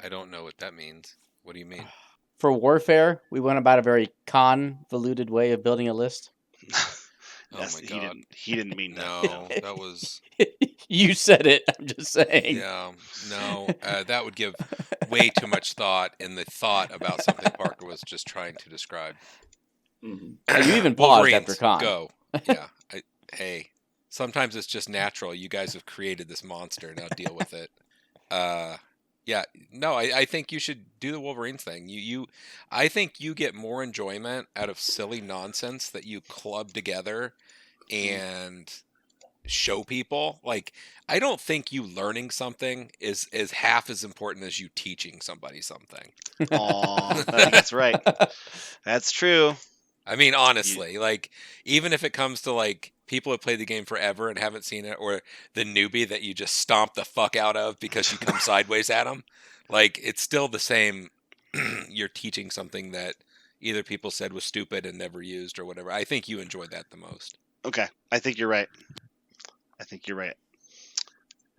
I don't know what that means. What do you mean? For Warfare, we went about a very convoluted way of building a list. Oh Yes, my god. He didn't mean that. No, that was You said it. I'm just saying. yeah. No, that would give way too much thought in the thought about something Parker was just trying to describe. Mhm. You even paused Wolverines, after con. Go. Yeah. Hey, sometimes it's just natural. You guys have created this monster. Now deal with it. Yeah. No, I think you should do the Wolverines thing. I think you get more enjoyment out of silly nonsense that you club together and show people. Like, I don't think you learning something is half as important as you teaching somebody something. Aw, I think that's right. That's true. I mean, honestly, like, even if it comes to like people have played the game forever and haven't seen it, or the newbie that you just stomp the fuck out of because you come sideways at them. Like, it's still the same. You're teaching something that either people said was stupid and never used or whatever. I think you enjoyed that the most. Okay, I think you're right.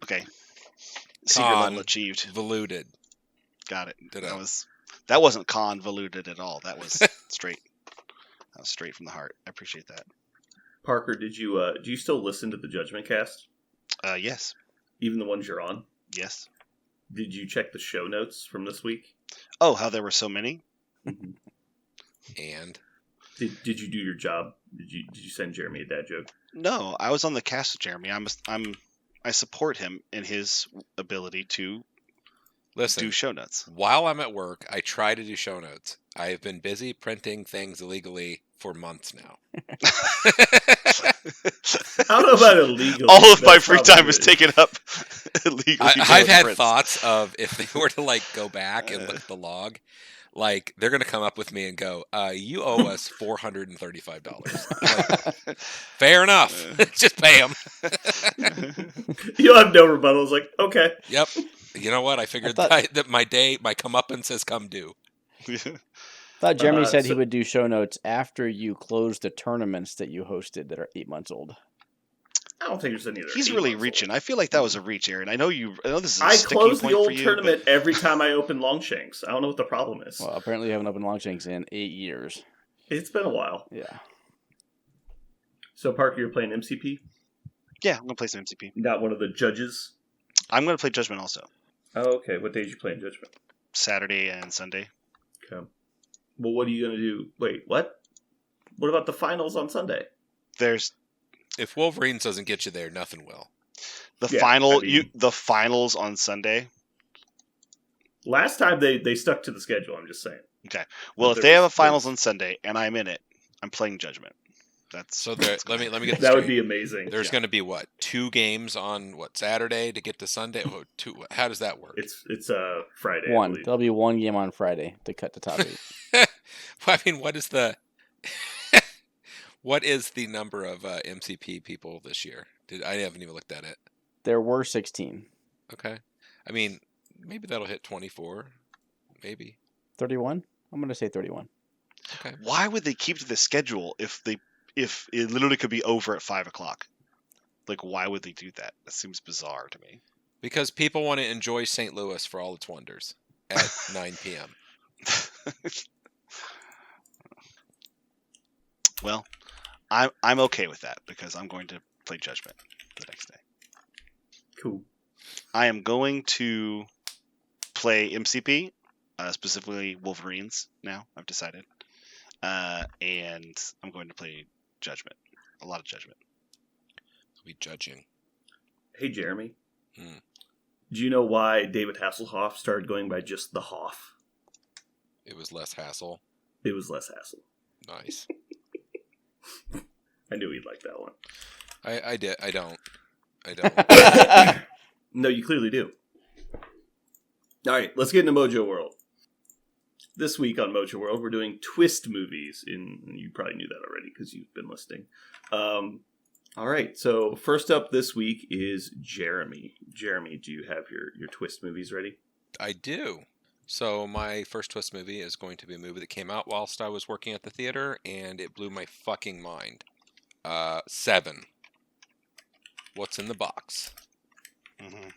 Okay. Secret level achieved. Convoluted. Got it. Did That wasn't convoluted at all. That was straight. That was straight from the heart. I appreciate that. Parker, do you still listen to the Judgment Cast? Yes. Even the ones you're on? Yes. Did you check the show notes from this week? Oh, how there were so many? And did you do your job? Did you send Jeremy a dad joke? No, I was on the cast with Jeremy. I support him in his ability to listen, do show notes. While I'm at work, I try to do show notes. I have been busy printing things illegally for months now. I don't know about illegal. All of my free time is taken up illegally. I've had thoughts of if they were to like go back and look at the log, like they're gonna come up with me and go, "You owe us $435." Like, fair enough. Just pay them. You'll have no rebuttals. Like, okay. Yep. You know what? I figured that my comeuppance has come due. I thought Jeremy said he would do show notes after you close the tournaments that you hosted that are 8 months old. I don't think there's any. He's really reaching. I feel like that was a reach, Aaron. I know this is a I sticking close point the old for you, tournament every time I open Longshanks. I don't know what the problem is. Well, apparently you haven't opened Longshanks in 8 years. It's been a while. Yeah. So, Parker, you're playing MCP? Yeah, I'm going to play some MCP. Not one of the judges? I'm going to play Judgment also. Oh, okay. What days you playing Judgment? Saturday and Sunday. Okay. Well, what are you going to do? Wait, what? What about the finals on Sunday? If Wolverines doesn't get you there, nothing will. The finals on Sunday. Last time they stuck to the schedule. I'm just saying. Okay. Well, if they have a finals on Sunday and I'm in it, I'm playing Judgment. So let me get this that straight. would be amazing. There's going to be 2 games on Saturday to get to Sunday. How does that work? It's Friday. One. There'll be 1 game on Friday to cut the top 8. Well, I mean, what is the number of MCP people this year? I haven't even looked at it. There were 16. Okay. I mean, maybe that'll hit 24. Maybe 31. I'm going to say 31. Okay. Why would they keep to the schedule if it literally could be over at 5:00? Like, why would they do that? That seems bizarre to me. Because people want to enjoy St. Louis for all its wonders at 9 p.m. Well, I'm okay with that because I'm going to play Judgment the next day. Cool. I am going to play MCP, specifically Wolverines now, I've decided. And I'm going to play Judgment. A lot of Judgment. We judging. Hey, Jeremy. Do you know why David Hasselhoff started going by just the Hoff? It was less hassle. It was less hassle. Nice. I knew he'd like that one. I did. I don't. No, you clearly do. All right, let's get into Mojo World. This week on Mojo World, we're doing twist movies. You probably knew that already because you've been listening. All right, so first up this week is Jeremy. Jeremy, do you have your twist movies ready? I do. So my first twist movie is going to be a movie that came out whilst I was working at the theater, and it blew my fucking mind. 7. What's in the box? Mm-hmm.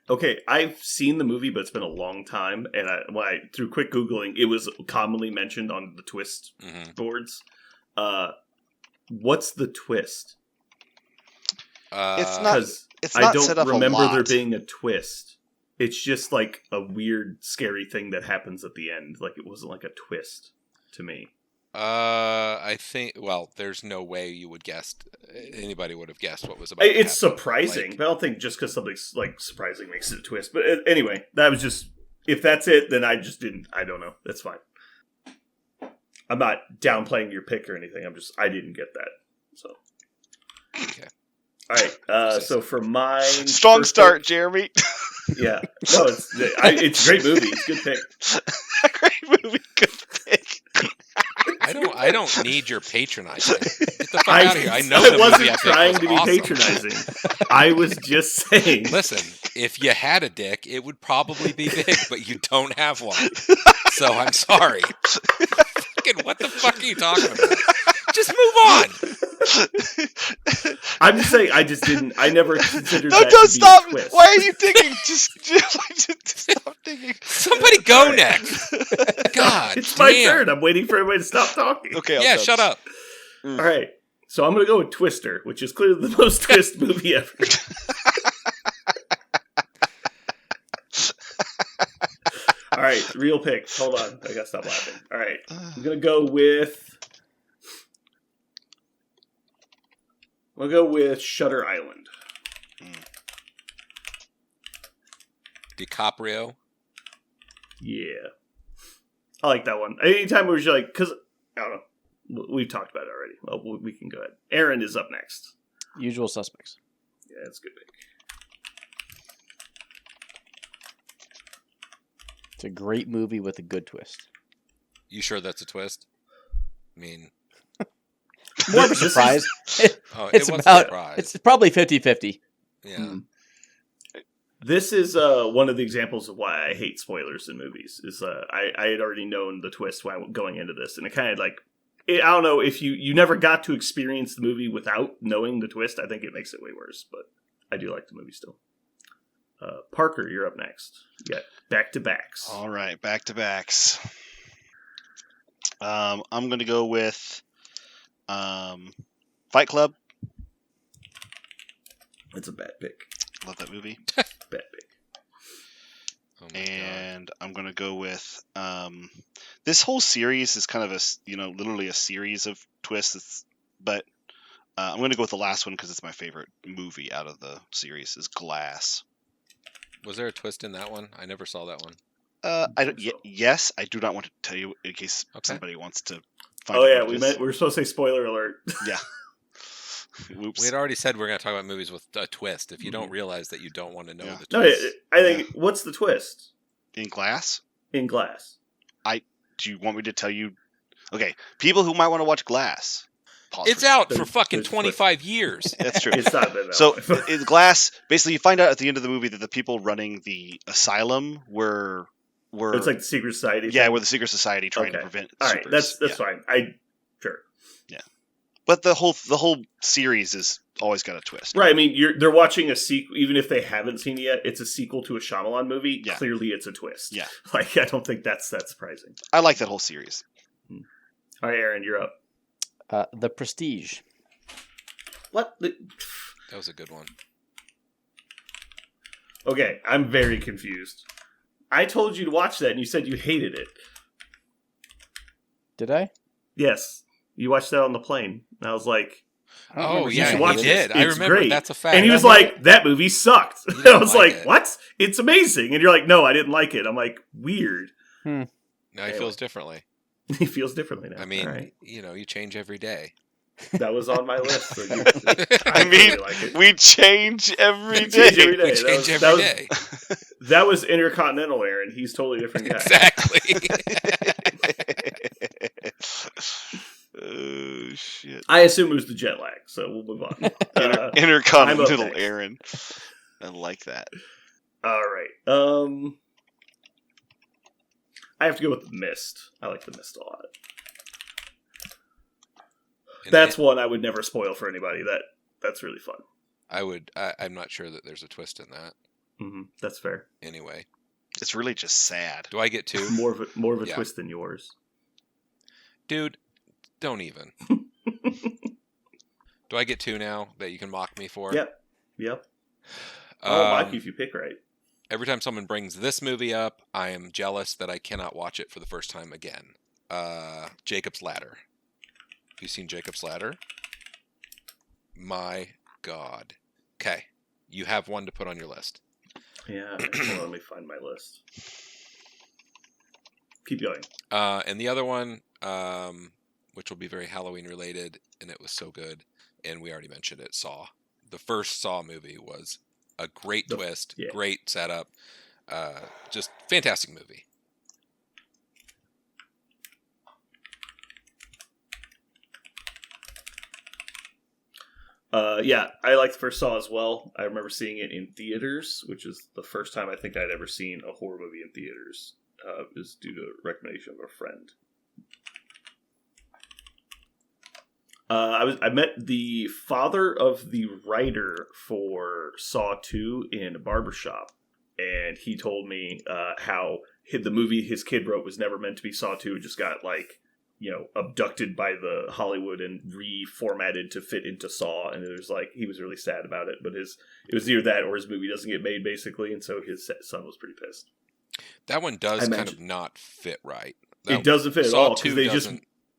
Okay, I've seen the movie, but it's been a long time, and through quick Googling, it was commonly mentioned on the twist boards. What's the twist? It's not I don't set up remember a lot. there being a twist. It's just like a weird, scary thing that happens at the end. Like, it wasn't like a twist to me. I think. Well, there's no way you would anybody would have guessed what was about. It's to happen. surprising, but I don't think just because something's like surprising makes it a twist. But anyway, that was just. If that's it, then I just didn't. I don't know. That's fine. I'm not downplaying your pick or anything. I didn't get that. So. Okay. All right. So for mine, strong start, Jeremy. Yeah. No, it's a great movie. It's a good pick. Great movie, good pick. I don't need your patronizing. Get the fuck out of here. I know the wasn't movie I trying think to be was awesome. patronizing. I was just saying. Listen, if you had a dick, it would probably be big, but you don't have one. So I'm sorry. Fucking what the fuck are you talking about? Just move on. I'm just saying. I never considered No, that don't to be stop! a twist. Why are you digging? Just stop digging. Somebody go next. God, It's my damn. turn. I'm waiting for everybody to stop talking. Okay, Yeah, shut up. All right. So I'm going to go with Twister, which is clearly the most twist movie ever. All right, real pick. Hold on. I got to stop laughing. All right. I'm going to go with... Shutter Island. DiCaprio. Yeah. I like that one. Anytime where you're like... Because, I don't know. We've talked about it already. Well, we can go ahead. Aaron is up next. Usual Suspects. Yeah, that's a good pick. It's a great movie with a good twist. You sure that's a twist? I mean, More of a surprise. it was a surprise. It's probably 50-50. Yeah. This is one of the examples of why I hate spoilers in movies. Is I had already known the twist while going into this, and it kind of like I don't know if you never got to experience the movie without knowing the twist. I think it makes it way worse, but I do like the movie still. Parker, you're up next. You got back-to-backs. All right, back-to-backs. I'm going to go with Fight Club. That's a bad pick. Love that movie. Bad pick. Oh my And I'm going to go with this whole series is kind of literally a series of twists. But I'm going to go with the last one because it's my favorite movie out of the series. Is Glass. God. Was there a twist in that one? I never saw that one. Yes, I do not want to tell you in case Okay. somebody wants to find Oh out yeah, what it we is. were supposed to say spoiler alert. Yeah. Whoops. We had already said we're going to talk about movies with a twist. If you don't realize that you don't want to know Yeah. the No, twist. I think what's the twist In Glass? in Glass? Do you want me to tell you? Okay, people who might want to watch Glass. Pause It's for a out There's- for fucking there's 25 years. second. That's true. It's not been that So long. in Glass, basically, you find out at the end of the movie that the people running the asylum were It's like the secret society. yeah, thing? we're the secret society trying to Okay. prevent. All right, supers. that's Yeah. fine. Sure. But the whole series is always got a twist. Right, I mean, they're watching a sequel, even if they haven't seen it yet. It's a sequel to a Shyamalan movie. Yeah. Clearly, it's a twist. Yeah. Like I don't think that's that surprising. I like that whole series. All right, Aaron, you're up. The Prestige. What? That was a good one. Okay, I'm very confused. I told you to watch that, and you said you hated it. Did I? Yes, you watched that on the plane. And I was like, I don't Oh, remember you yeah, should he watch did. this. I It's remember. great. That's a fact. and he was I remember- like, "That movie sucked." You And I didn't was like like, it. "What? It's amazing." And you're like, "No, I didn't like it." I'm like, "Weird." Now he Anyway. feels differently. He feels differently now. I mean, All right. you change every day. That was on my list. So you, I mean, really like it. we change every We change day. every day. We That change was- every that was- day. That was Intercontinental Aaron. He's totally a different guy. Exactly. Oh shit! I assume it was the jet lag, so we'll move on. I'm Intercontinental up next. Aaron. I like that. All right. I have to go with the Mist. I like the Mist a lot. And That's one I would never spoil for anybody. That's really fun. I'm not sure that there's a twist in that. That's fair. Anyway, It's really just sad. do I get two? More of a Yeah. twist than yours. Dude, don't even. Do I get two now that you can mock me for? Yep. I'll mock Um, you if you pick right. every time someone brings this movie up, I am jealous that I cannot watch it for the first time again. Jacob's Ladder. Have you seen Jacob's Ladder? My God. Okay, you have one to put on your list. Yeah. Hold on, let me find my list. Keep going. And the other one, which will be very Halloween related, and it was so good, and we already mentioned it, Saw. The first Saw movie was a great twist, yeah. great setup, just fantastic movie. Yeah, I liked the first Saw as well. I remember seeing it in theaters, which is the first time I think I'd ever seen a horror movie in theaters. It was due to a recommendation of a friend. I met the father of the writer for Saw 2 in a barbershop, and he told me how the movie his kid wrote was never meant to be Saw 2. It just got, like, you know, abducted by the Hollywood and reformatted to fit into Saw, and it was like, he was really sad about it, but it was either that or his movie doesn't get made, basically, and so his son was pretty pissed. That one does kind of not fit right. It doesn't fit at all, because they just...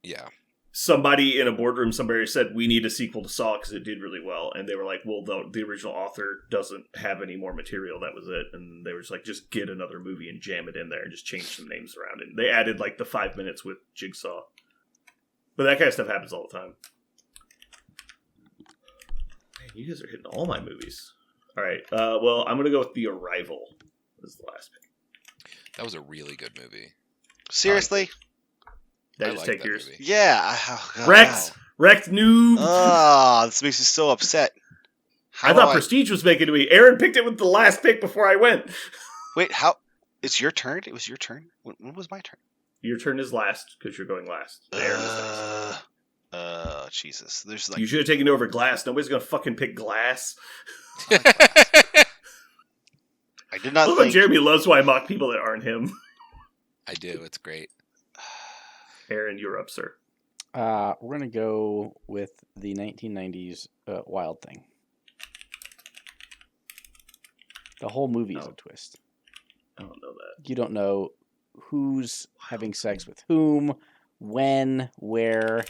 Yeah. Somebody in a boardroom, somebody said, we need a sequel to Saw because it did really well. And they were like, well, the original author doesn't have any more material. That was it. And they were just like, just get another movie and jam it in there and just change some names around it. And they added like the 5 minutes with Jigsaw. But that kind of stuff happens all the time. Man, you guys are hitting all my movies. All right. Well, I'm going to go with The Arrival. This is the last pick. That was a really good movie. Seriously? Did I just take yours? Movie. Yeah. Wrecked noob. Oh, this makes me so upset. I thought Prestige was making it to me. Aaron picked it with the last pick before I went. Wait, how? It's your turn? It was your turn? When was my turn? Your turn is last because you're going last. Aaron is next. Jesus. There's like... You should have taken it over Glass. Nobody's going to fucking pick Glass. I did not think... Jeremy loves why I mock people that aren't him. I do. It's great. Aaron, you're up, sir. We're going to go with the 1990s Wild Thing. The whole movie is a twist. I don't know that. You don't know who's having sex with whom, when, where.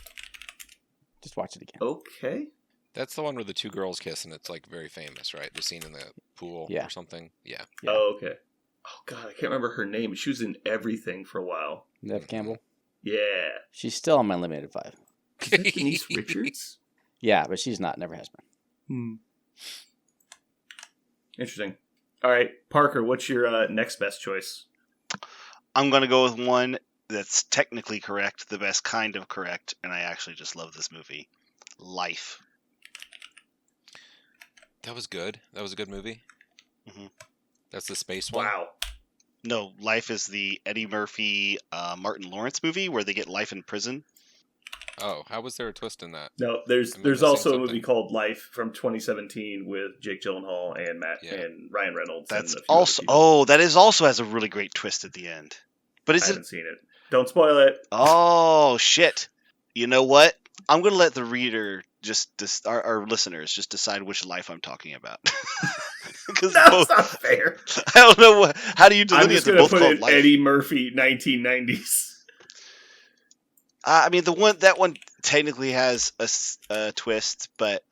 Just watch it again. Okay. That's the one where the two girls kiss, and it's like very famous, right? The scene in the pool or something. Yeah. Oh, okay. Oh, God, I can't remember her name. She was in everything for a while. Neve Campbell? Yeah. She's still on my limited 5. Is that Denise Richards? Yeah, but she's not. Never has been. Interesting. All right, Parker, what's your next best choice? I'm going to go with one that's technically correct, the best kind of correct, and I actually just love this movie. Life. That was good. That was a good movie. Mm-hmm. That's the space one? Wow. No, Life is the Eddie Murphy, Martin Lawrence movie where they get life in prison. Oh, how was there a twist in that? No, there's also a movie called Life from 2017 with Jake Gyllenhaal and and Ryan Reynolds. That's also that is also has a really great twist at the end. But I haven't seen it. Don't spoil it. Oh shit! You know what? I'm gonna let the reader our listeners just decide which Life I'm talking about. Because that's not fair. I don't know how do you delineate them both called Life? Eddie Murphy 1990s. I mean, that one technically has a twist, but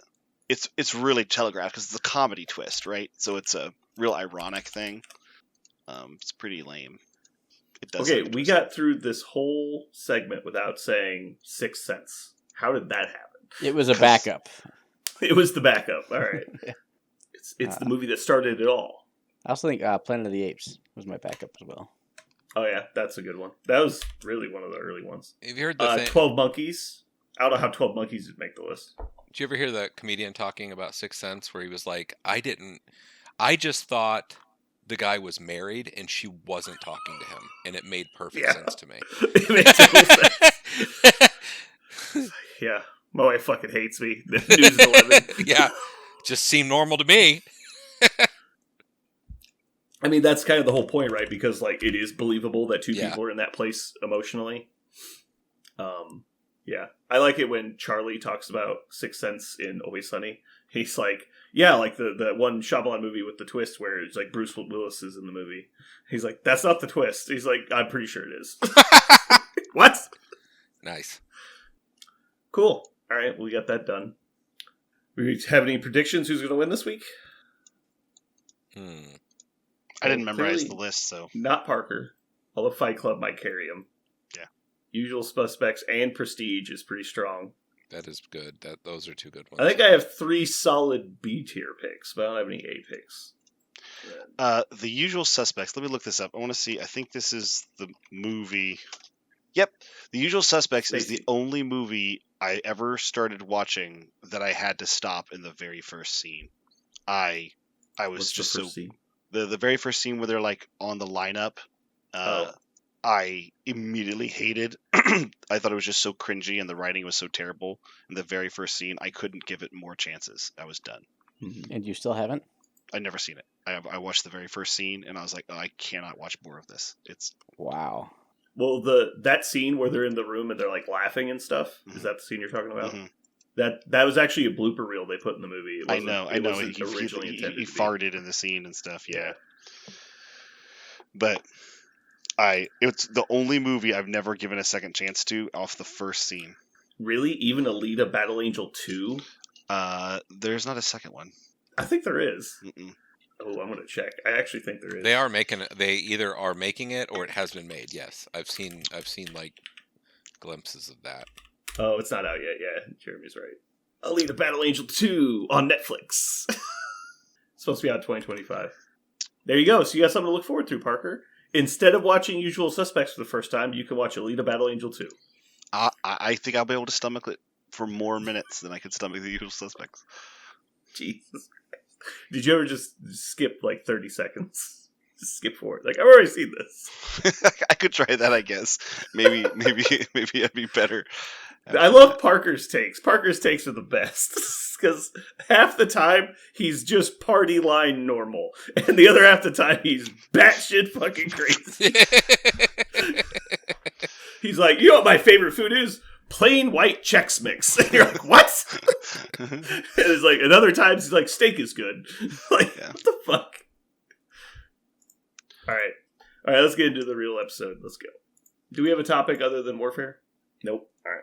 it's really telegraphed because it's a comedy twist, right? So it's a real ironic thing. It's pretty lame. It does. Okay, we got through this whole segment without saying Sixth Sense. How did that happen? It was a backup. It was the backup. All right. It's the movie that started it all. I also think Planet of the Apes was my backup as well. Oh, yeah. That's a good one. That was really one of the early ones. Have you heard the 12 Monkeys? I don't know how 12 Monkeys would make the list. Did you ever hear the comedian talking about Sixth Sense where he was like, I just thought the guy was married and she wasn't talking to him. And it made perfect sense to me. It made total sense. Yeah. My wife fucking hates me. The news at 11. Yeah. Just seemed normal to me. I mean, that's kind of the whole point, right? Because, like, it is believable that two people are in that place emotionally. Yeah. I like it when Charlie talks about Sixth Sense in Always Sunny. He's like, yeah, like the one Shyamalan movie with the twist where it's like Bruce Willis is in the movie. He's like, that's not the twist. He's like, I'm pretty sure it is. What? Nice. Cool. All right, we got that done. We have any predictions who's going to win this week? I didn't memorize the list, so... Not Parker. Although Fight Club might carry him. Yeah. Usual Suspects and Prestige is pretty strong. That is good. Those are two good ones. I think I have 3 solid B-tier picks, but I don't have any A picks. The Usual Suspects. Let me look this up. I want to see. I think this is the movie Yep. The Usual Suspects is the Spacey. only movie I ever started watching that I had to stop in the very first scene. I was What's just the so first scene? the very first scene where they're like on the lineup. I immediately hated. I thought it was just so cringy and the writing was so terrible. In the very first scene, I couldn't give it more chances. I was done. And you still haven't? I'd never seen it. I watched the very first scene and I was like, oh, I cannot watch more of this. It's Wow. Well, that scene where they're in the room and they're like laughing and stuff. Is that the scene you're talking about? Mhm. That was actually a blooper reel they put in the movie. I know. It He, wasn't originally intended he to be. farted in the scene and stuff. Yeah. Yeah. But it's the only movie I've never given a second chance to off the first scene. Really? Even Alita Battle Angel 2? There's not a second one. I think there is. Mm-mm. Oh, I'm gonna check. I actually think there is. They are making it. They either are making it or it has been made. Yes, I've seen like glimpses of that. Oh, it's not out yet. Yeah, Jeremy's right. Alita Battle Angel 2 on Netflix. It's supposed to be out in 2025. There you go. So you got something to look forward to, Parker. Instead of watching Usual Suspects for the first time, you can watch Alita Battle Angel 2. I think I'll be able to stomach it for more minutes than I could stomach The Usual Suspects. Jesus. Did you ever just skip like 30 seconds? Just skip forward. Like, I've already seen this. I could try that, I guess. Maybe I'd be better. I love Parker's takes. Parker's takes are the best. Because half the time, he's just party line normal. And the other half the time, he's batshit fucking crazy. He's like, you know what my favorite food is? Plain white Chex Mix. And you're like, what? And it's like, and other times, he's like, steak is good. Like, Yeah. what the fuck? All right, let's get into the real episode. Let's go. Do we have a topic other than warfare? Nope. All right.